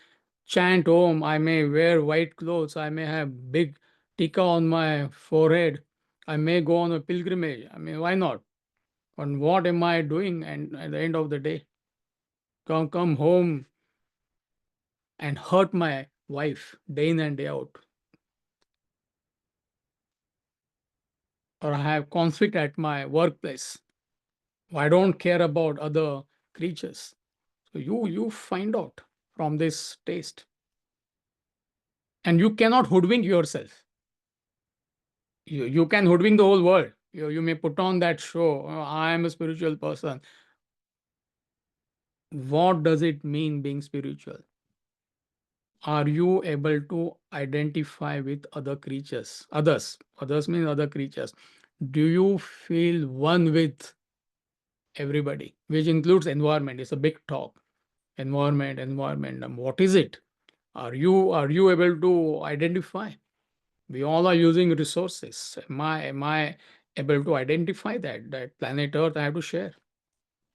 chant Om, I may wear white clothes, I may have big tika on my forehead, I may go on a pilgrimage. I mean, why not? And what am I doing? And at the end of the day, come home and hurt my wife day in and day out. Or I have conflict at my workplace. I don't care about other creatures. So you find out from this taste. And you cannot hoodwink yourself. You can hoodwink the whole world. You may put on that show, "Oh, I am a spiritual person." What does it mean being spiritual? Are you able to identify with other creatures? Others mean other creatures. Do you feel one with everybody, which includes environment? It's a big talk. Environment. What is it? Are you able to identify? We all are using resources. Am I able to identify that planet Earth I have to share?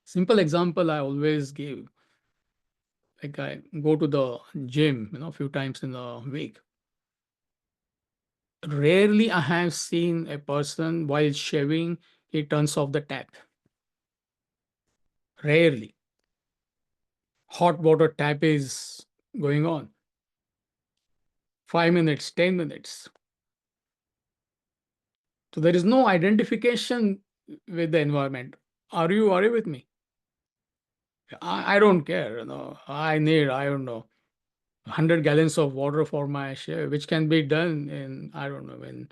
Simple example I always give. Like I go to the gym, a few times in a week. Rarely I have seen a person while shaving, he turns off the tap. Rarely. Hot water tap is going on. 5 minutes, 10 minutes. So there is no identification with the environment. Are you with me? I don't care. I need, I don't know, 100 gallons of water for my shave, which can be done in, I don't know, in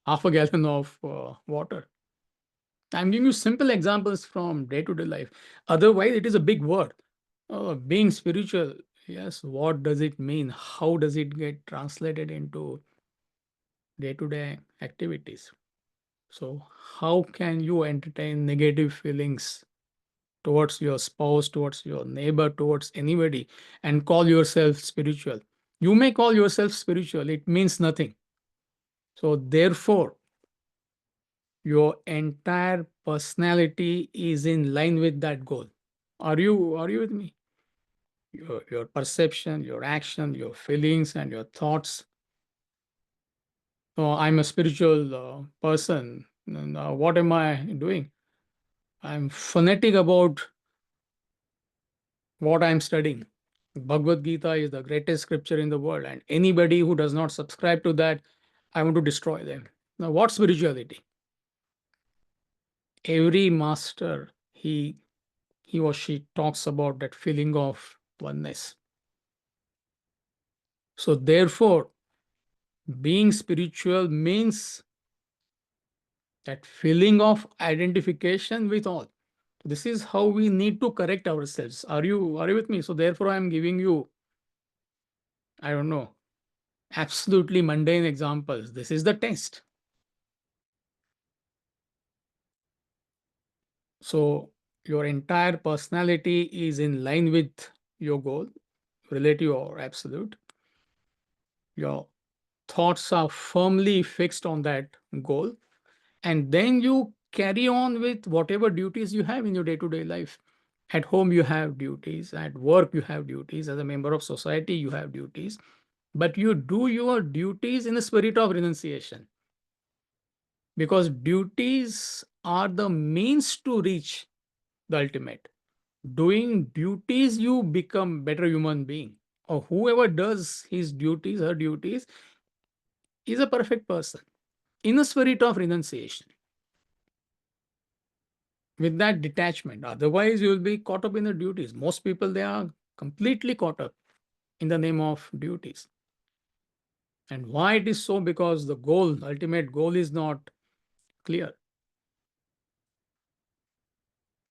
half a gallon of water. I'm giving you simple examples from day-to-day life. Otherwise, it is a big word. Being spiritual, yes, what does it mean? How does it get translated into day-to-day activities? So how can you entertain negative feelings towards your spouse, towards your neighbor, towards anybody, and call yourself spiritual? You may call yourself spiritual, it means nothing. So therefore, your entire personality is in line with that goal. Are you with me? your perception, your action, your feelings, and your thoughts. So I'm a spiritual person. And, what am I doing? I'm fanatic about what I'm studying. Bhagavad Gita is the greatest scripture in the world, and anybody who does not subscribe to that, I want to destroy them. Now, what spirituality? Every master, he or she talks about that feeling of oneness. So therefore, being spiritual means that feeling of identification with all. This is how we need to correct ourselves. Are you with me? So therefore, I am giving you, I don't know, absolutely mundane examples. This is the test. So your entire personality is in line with your goal, relative or absolute. Your thoughts are firmly fixed on that goal. And then you carry on with whatever duties you have in your day-to-day life. At home, you have duties. At work, you have duties. As a member of society, you have duties. But you do your duties in a spirit of renunciation. Because duties are the means to reach the ultimate. Doing duties, you become better human being. Or whoever does his duties, her duties, is a perfect person in a spirit of renunciation. With that detachment. Otherwise, you will be caught up in the duties. Most people, they are completely caught up in the name of duties. And why it is so? Because the goal, ultimate goal, is not clear.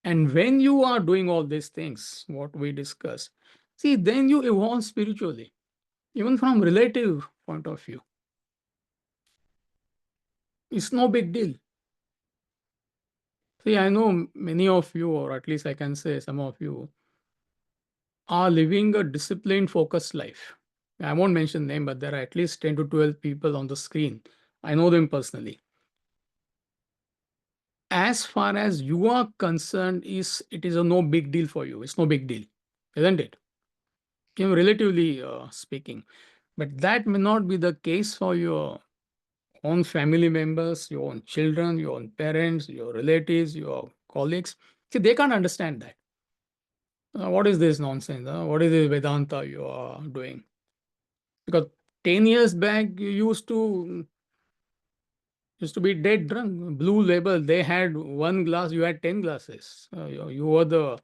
And when you are doing all these things, what we discussed, see, then you evolve spiritually, even from relative point of view. It's no big deal. See, I know many of you, or at least I can say some of you, are living a disciplined, focused life. I won't mention name, but there are at least 10 to 12 people on the screen. I know them personally. As far as you are concerned, it is a no big deal for you. It's no big deal, isn't it? Relatively speaking. But that may not be the case for your own family members, your own children, your own parents, your relatives, your colleagues. See, they can't understand that. What is this nonsense? What is this Vedanta you are doing? Because 10 years back, you used to be dead drunk. Blue Label, they had one glass, you had 10 glasses. You were the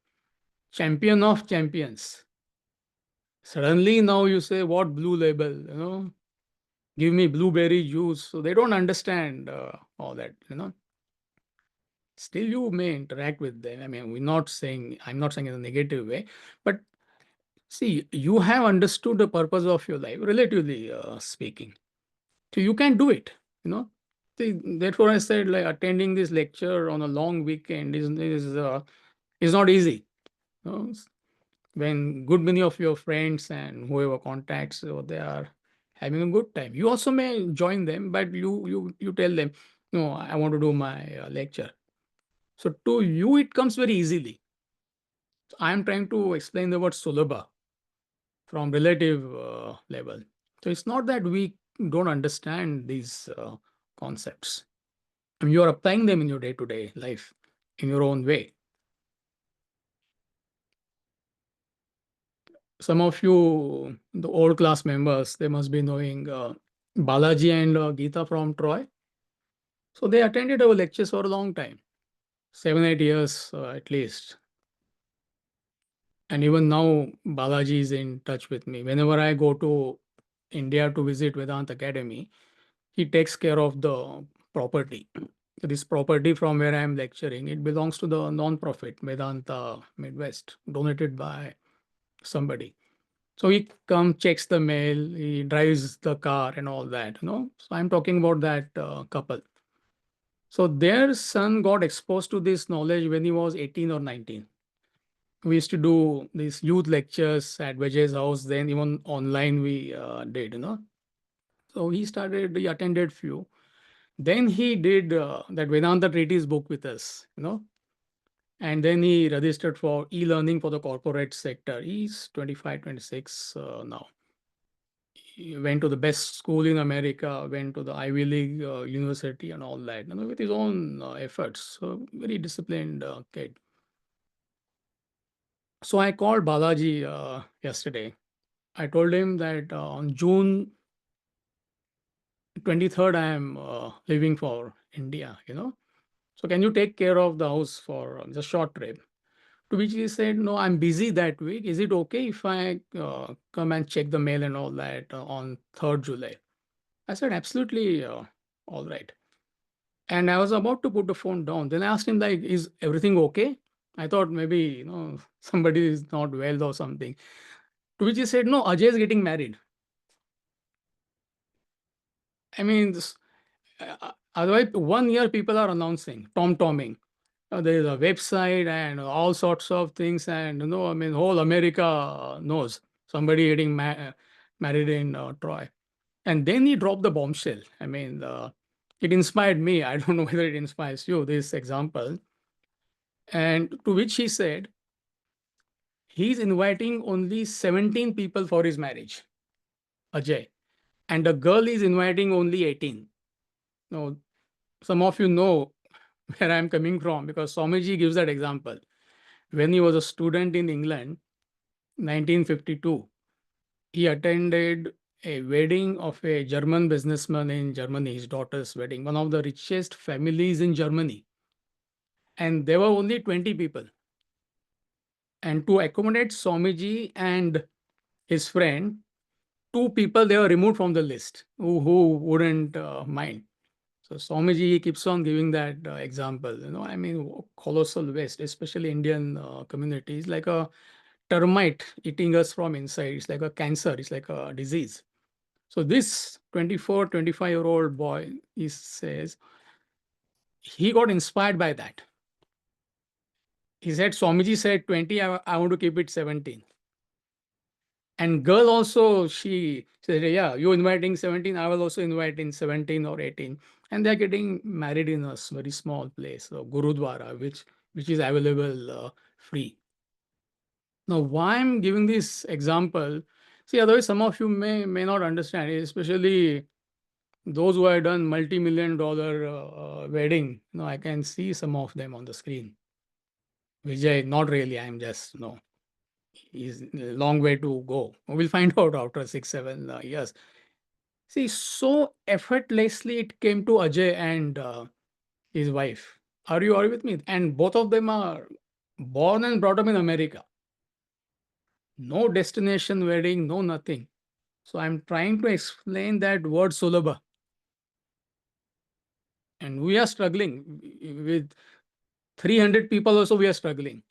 champion of champions. Suddenly now you say, what Blue Label? Give me blueberry juice. So they don't understand all that. Still, you may interact with them. I mean, I'm not saying in a negative way, but see, you have understood the purpose of your life, relatively speaking. So you can do it. See, therefore, I said, like, attending this lecture on a long weekend is not easy. When good many of your friends and whoever contacts, so they are having a good time. You also may join them, but you tell them, no, I want to do my lecture. So to you, it comes very easily. So I am trying to explain the word sulabha from relative level. So it's not that we don't understand these concepts. I mean, you are applying them in your day-to-day life in your own way. Some of you, the old class members, they must be knowing Balaji and Geeta from Troy. So they attended our lectures for a long time, 7-8 years at least. And even now, Balaji is in touch with me. Whenever I go to India to visit Vedanta Academy, he takes care of the property. This property from where I am lecturing, it belongs to the non-profit Vedanta Midwest, donated by somebody. So he comes, checks the mail, he drives the car and all that. So I'm talking about that couple. So their son got exposed to this knowledge when he was 18 or 19. We used to do these youth lectures at Vijay's house. Then even online we did. So he attended few. Then he did that Vedanta Treatise book with us. And then he registered for e-learning for the corporate sector. He's 25, 26 now. He went to the best school in America, went to the Ivy League university and all that, with his own efforts. So very disciplined kid. So I called Balaji yesterday. I told him that on June 23rd, I am leaving for India, So can you take care of the house for the short trip? To which he said, no, I'm busy that week. Is it okay if I come and check the mail and all that on 3rd July? I said, absolutely all right. And I was about to put the phone down. Then I asked him, like, is everything okay? I thought maybe, somebody is not well or something. To which he said, no, Ajay is getting married. I mean, otherwise, 1 year people are announcing, tom-tomming. There is a website and all sorts of things. And, whole America knows somebody getting married in Troy. And then he dropped the bombshell. It inspired me. I don't know whether it inspires you, this example. And to which he said, he's inviting only 17 people for his marriage, Ajay. And the girl is inviting only 18. Now, some of you know where I'm coming from because Swamiji gives that example. When he was a student in England, 1952, he attended a wedding of a German businessman in Germany, his daughter's wedding, one of the richest families in Germany. And there were only 20 people. And to accommodate Swamiji and his friend, 2 people they were removed from the list who wouldn't mind. So Swamiji keeps on giving that example. Colossal waste, especially Indian communities, like a termite eating us from inside. It's like a cancer. It's like a disease. So this 24, 25-year-old boy, he says, he got inspired by that. He said, Swamiji said 20, I want to keep it 17. And girl also, she said, yeah, you're inviting 17, I will also invite in 17 or 18. And they're getting married in a very small place, Gurudwara, which is available free. Now, why I'm giving this example, see, otherwise some of you may not understand, especially those who have done multi-million-dollar wedding. I can see some of them on the screen. Vijay, not really, I'm just, is a long way to go. We'll find out after 6-7 years. See, so effortlessly it came to Ajay and his wife. Are you with me? And both of them are born and brought up in America. No destination wedding, no nothing. So I'm trying to explain that word sulabha. And we are struggling with 300 people also we are struggling.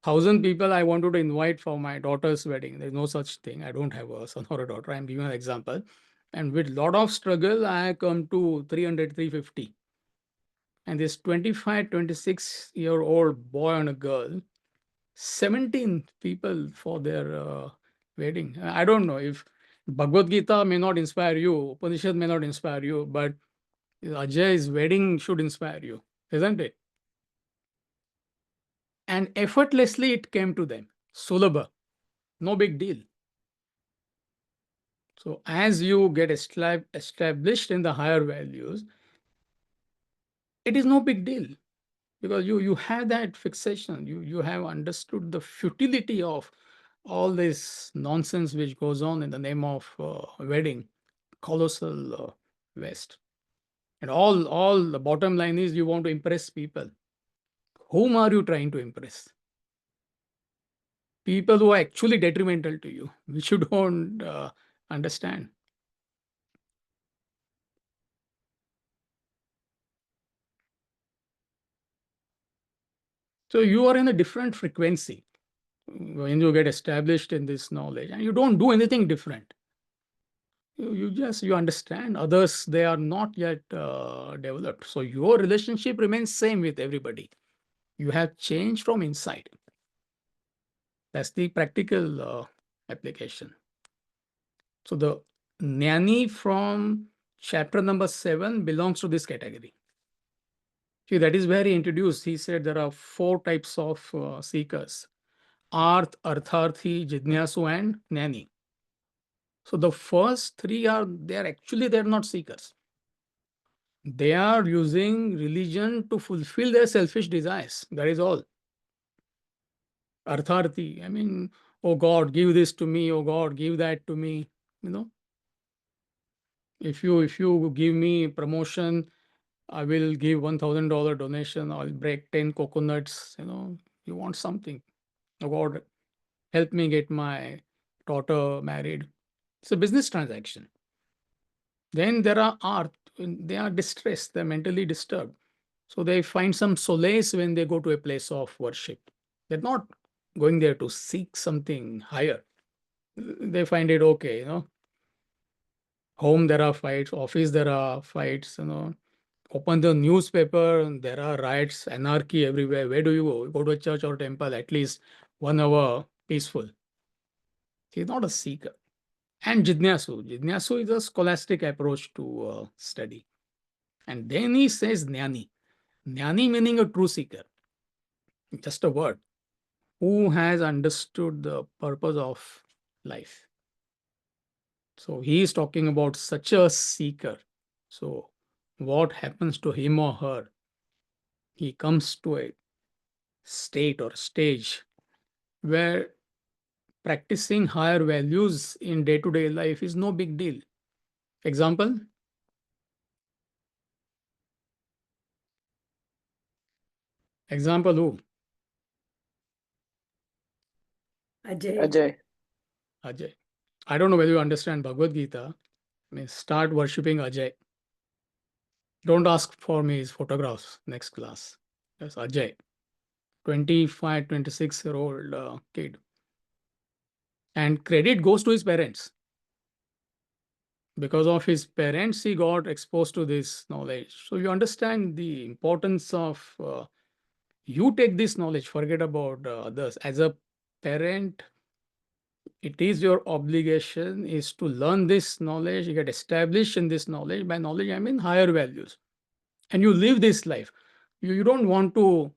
1,000 people I wanted to invite for my daughter's wedding. There's no such thing. I don't have a son or a daughter. I'm giving an example. And with a lot of struggle, I come to 300, 350. And this 25, 26-year-old boy and a girl, 17 people for their wedding. I don't know if Bhagavad Gita may not inspire you, Upanishad may not inspire you, but Ajay's wedding should inspire you, isn't it? And effortlessly it came to them. Sulabha. No big deal. So as you get established in the higher values, it is no big deal because you have that fixation. You have understood the futility of all this nonsense which goes on in the name of wedding, colossal waste. And all the bottom line is you want to impress people. Whom are you trying to impress? People who are actually detrimental to you, which you don't understand. So you are in a different frequency when you get established in this knowledge, and you don't do anything different. You understand others, they are not yet developed. So your relationship remains same with everybody. You have changed from inside. That's the practical application. So the Jnani from chapter number 7 belongs to this category. See, that is where he introduced. He said there are 4 types of seekers: Arth, Artharthi, Jidnyasu, and Jnani. So the first 3 they're not seekers. They are using religion to fulfill their selfish desires. That is all. Artharthi, I mean, oh God, give this to me. Oh God, give that to me. You know, if you give me promotion, I will give $1,000 donation. I'll break 10 coconuts. You know, you want something. Oh God, help me get my daughter married. It's a business transaction. Then there are art. They are distressed. They're mentally disturbed. So they find some solace when they go to a place of worship. They're not going there to seek something higher. They find it okay, you know. Home there are fights, office there are fights, you know. Open the newspaper and there are riots, anarchy everywhere. Where do you go? You go to a church or temple, at least 1 hour peaceful. He's not a seeker. And Jidnyasu. Jidnyasu is a scholastic approach to study. And then he says Jnani. Jnani meaning a true seeker. Just a word. Who has understood the purpose of life. So he is talking about such a seeker. So what happens to him or her? He comes to a state or stage where practicing higher values in day-to-day life is no big deal. Example? Example who? Ajay. Ajay. I don't know whether you understand Bhagavad Gita. I mean, start worshipping Ajay. Don't ask for me his photographs next class. That's Ajay. 25, 26-year-old kid. And credit goes to his parents. Because of his parents, he got exposed to this knowledge. So you understand the importance of you take this knowledge, forget about others. As a parent, it is your obligation is to learn this knowledge, you get established in this knowledge. By knowledge, I mean higher values. And you live this life. You don't want to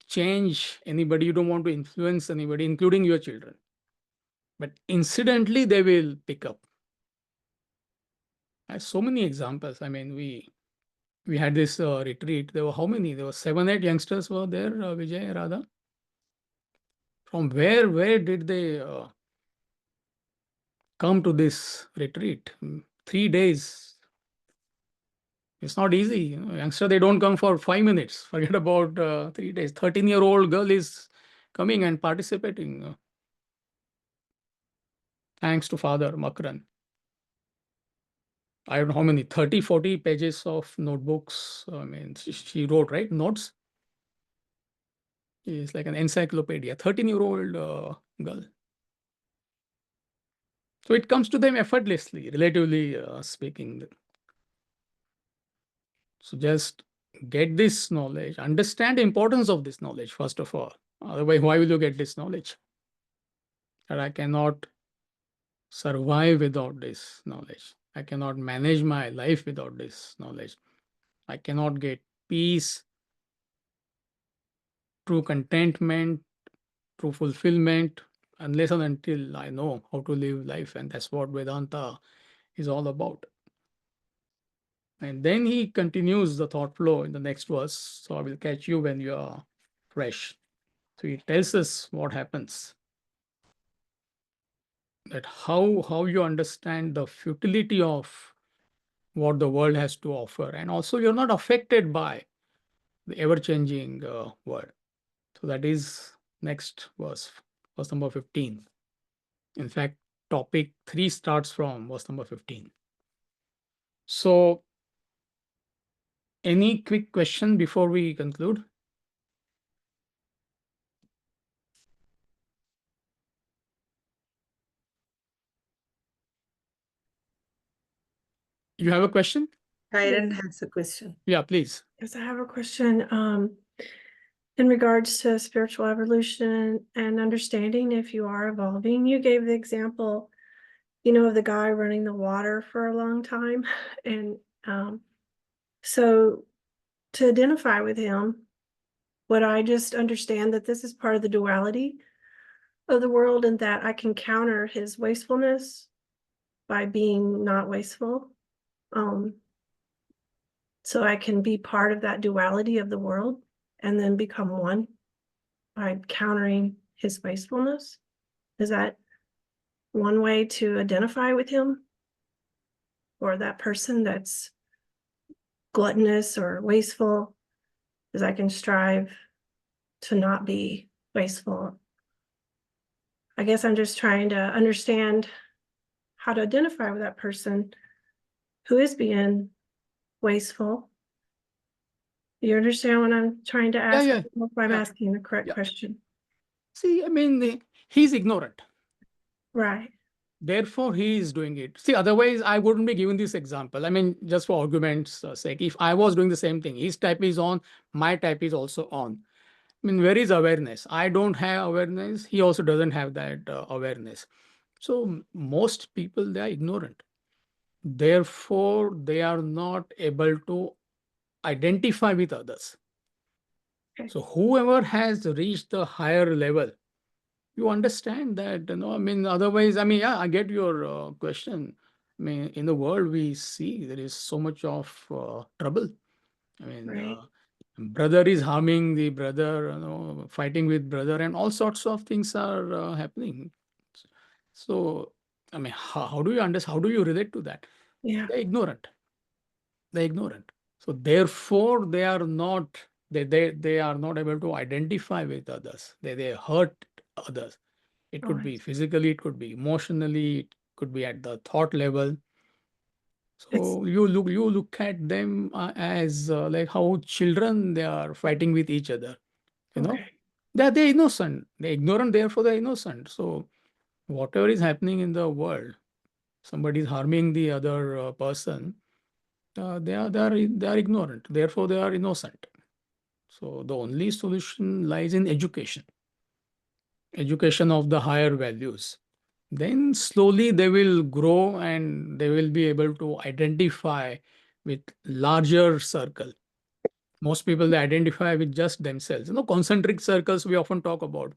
change anybody, you don't want to influence anybody, including your children. But incidentally, they will pick up. I have so many examples. I mean, we had this retreat. There were how many? There were 7, 8 youngsters were there, Vijay, Radha. From where did they come to this retreat? 3 days. It's not easy. You know, youngster, they don't come for 5 minutes. Forget about 3 days. 13-year-old girl is coming and participating. Thanks to Father Makran. I don't know how many, 30, 40 pages of notebooks. I mean, she wrote, right? Notes. It's like an encyclopedia. 13-year-old girl. So it comes to them effortlessly, relatively speaking. So just get this knowledge, understand the importance of this knowledge, first of all. Otherwise, why will you get this knowledge? That I cannot survive without this knowledge. I cannot manage my life without this knowledge. I cannot get peace, true contentment, true fulfillment, unless and until I know how to live life. And that's what Vedanta is all about. And then he continues the thought flow in the next verse. So I will catch you when you are fresh. So he tells us what happens. That how you understand the futility of what the world has to offer. And also you're not affected by the ever-changing world. So that is next verse number 15. In fact, topic 3 starts from verse number 15. So any quick question before we conclude? You have a question? Byron has a question. Yeah, please. Yes, I have a question. In regards to spiritual evolution and understanding if you are evolving, you gave the example, of the guy running the water for a long time. And so to identify with him, would I just understand that this is part of the duality of the world and that I can counter his wastefulness by being not wasteful? So I can be part of that duality of the world and then become one by countering his wastefulness? Is that one way to identify with him? Or that person that's gluttonous or wasteful, is I can strive to not be wasteful. I guess I'm just trying to understand how to identify with that person who is being wasteful. You understand what I'm trying to ask? Yeah. I don't know if I'm Yeah. asking the correct Yeah. question. See, I mean, he's ignorant. Right. Therefore, he is doing it. See, otherwise, I wouldn't be giving this example. I mean, just for argument's sake, if I was doing the same thing, his type is on, my type is also on. I mean, where is awareness? I don't have awareness. He also doesn't have that awareness. So most people, they are ignorant. Therefore, they are not able to identify with others. Okay. So whoever has reached the higher level, you understand that, I mean, otherwise, I mean, yeah, I get your question. I mean, in the world, we see there is so much of trouble. I mean, Right. brother is harming the brother, fighting with brother, and all sorts of things are happening. So, I mean, how do you understand? How do you relate to that? Yeah. They're ignorant. They're ignorant. So therefore, they are not able to identify with others. They hurt others. It could be physically, it could be emotionally, it could be at the thought level. So you look at them as like how children, they are fighting with each other. Okay. They're innocent. They're ignorant, therefore they're innocent. So whatever is happening in the world, somebody is harming the other person, they are ignorant. Therefore they are innocent. So the only solution lies in education of the higher values. Then slowly they will grow and they will be able to identify with larger circle. Most people, they identify with just themselves. Concentric circles we often talk about.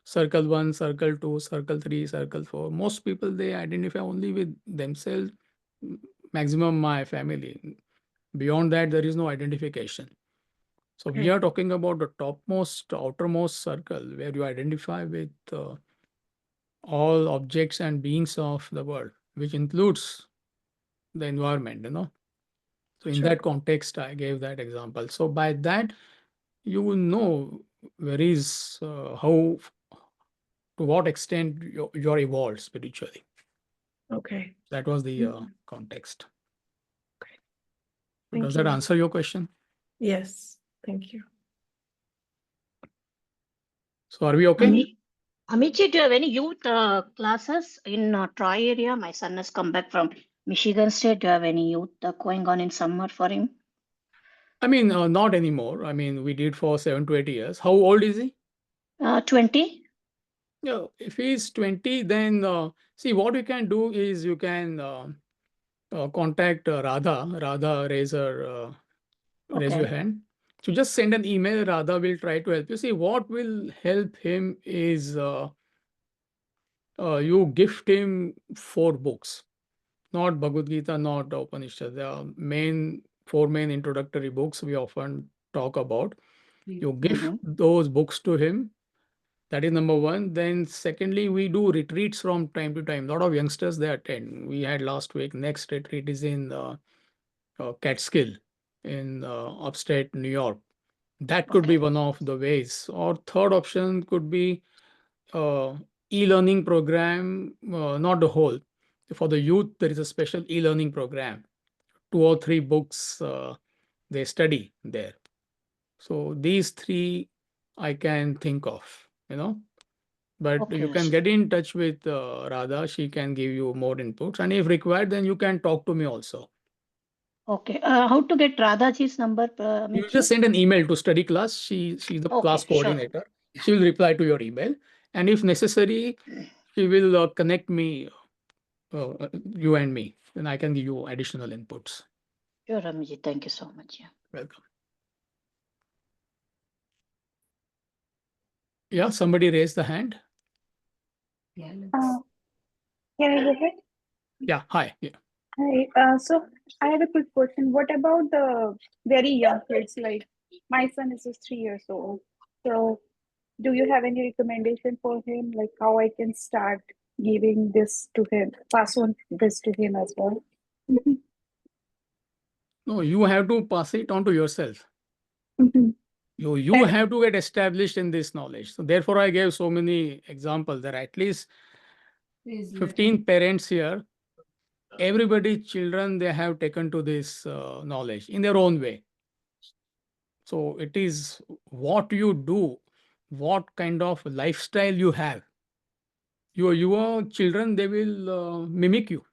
Circle 1, circle 2, circle 3, circle 4. Most people, they identify only with themselves, maximum my family. Beyond that, there is no identification. So we are talking about the topmost, outermost circle where you identify with all objects and beings of the world, which includes the environment, So in that context, I gave that example. So by that, you will know where is, how, to what extent you're evolved spiritually. Okay. That was the context. Thank Does you. that answer your question? Yes. Thank you. So are we okay? Amitji, do you have any youth classes in Troy area? My son has come back from Michigan State. Do you have any youth going on in summer for him? I mean, not anymore. I mean, we did for 7 to 8 years. How old is he? 20. Yeah, if he's 20, then see, what you can do is you can contact Radha. Radha, raise your hand. So just send an email. Radha will try to help you. See, what will help him is you gift him 4 books, not Bhagavad Gita, not Upanishad. The 4 main introductory books we often talk about. You gift those books to him. That is number 1. Then secondly, we do retreats from time to time. A lot of youngsters, they attend. We had last week. Next retreat is in Catskill in upstate New York. That could be one of the ways. Or third option could be e-learning program, not the whole. For the youth, there is a special e-learning program. 2 or 3 books they study there. So these 3 I can think of, But you can get in touch with Radha. She can give you more inputs. And if required, then you can talk to me also. Okay. How to get Radhaji's number? You just send an email to study class. She's the class coordinator. She will reply to your email. And if necessary, she will connect me, you and me. Then I can give you additional inputs. Sure, Ramji. Thank you so much. Yeah. Welcome. Yeah, somebody raised the hand. Can I go ahead? Yeah, hi. Yeah. Hi. So I had a quick question. What about the very young kids? Like my son is just 3 years old. So do you have any recommendation for him? Like how I can start giving this to him, pass on this to him as well? No, you have to pass it on to yourself. You have to get established in this knowledge. So therefore, I gave so many examples. There are at least 15 parents here. Everybody, children, they have taken to this knowledge in their own way. So it is what you do, what kind of lifestyle you have. Your children, they will mimic you.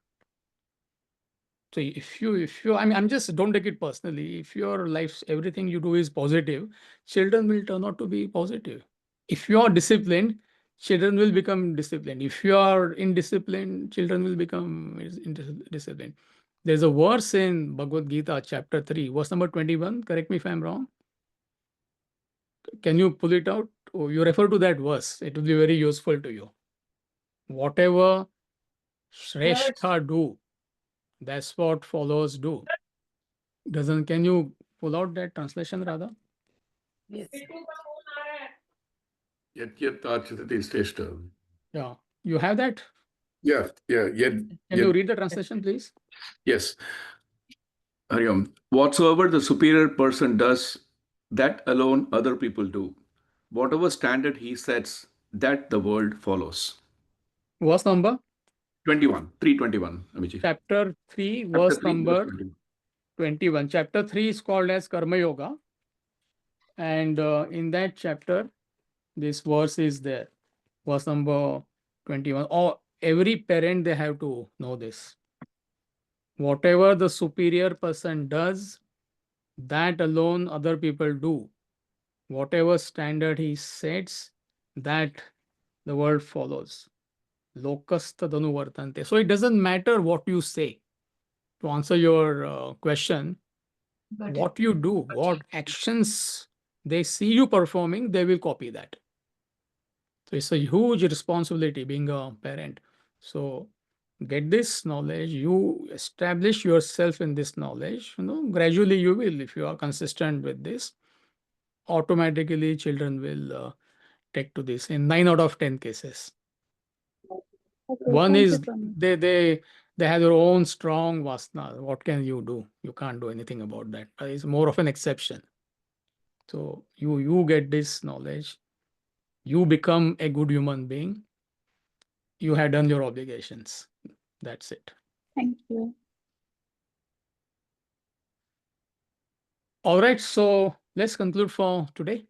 So if you, I mean, I'm just, don't take it personally. If your life, everything you do is positive, children will turn out to be positive. If you are disciplined, children will become disciplined. If you are indisciplined, children will become indisciplined. There's a verse in Bhagavad Gita, chapter 3, verse number 21. Correct me if I'm wrong. Can you pull it out? Oh, you refer to that verse. It will be very useful to you. Whatever Shrestha do, that's what followers do. Can you pull out that translation, Radha? Yes. Yet Architati Shrestha. Yeah. You have that? Yeah. Can you read the translation, please? Yes. Hariom. Whatsoever the superior person does, that alone other people do. Whatever standard he sets, that the world follows. Verse number? 21. 321. Amiji. Chapter 3, verse number 21. Chapter 3 is called as Karma Yoga. And in that chapter, this verse is there. Verse number 21. Oh, every parent, they have to know this. Whatever the superior person does, that alone other people do. Whatever standard he sets, that the world follows. Lokasta danu vartante. So it doesn't matter what you say. To answer your question, what you do, what actions they see you performing, they will copy that. So it's a huge responsibility being a parent. So get this knowledge, you establish yourself in this knowledge, gradually you will, if you are consistent with this, automatically children will take to this in 9 out of 10 cases. Okay, One thank is you so much. they have their own strong vasana. What can you do? You can't do anything about that. It's more of an exception. So you get this knowledge, you become a good human being. You have done your obligations. That's it. Thank you. All right, so let's conclude for today.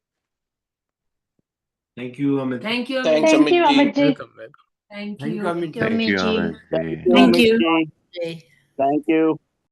Thank you, Amit. Thank you, Thanks, Thank you, Amit. Amitji. Welcome. Thank Thank you. you, Amit. Thank you, Amit ji. Thank you. Thank you.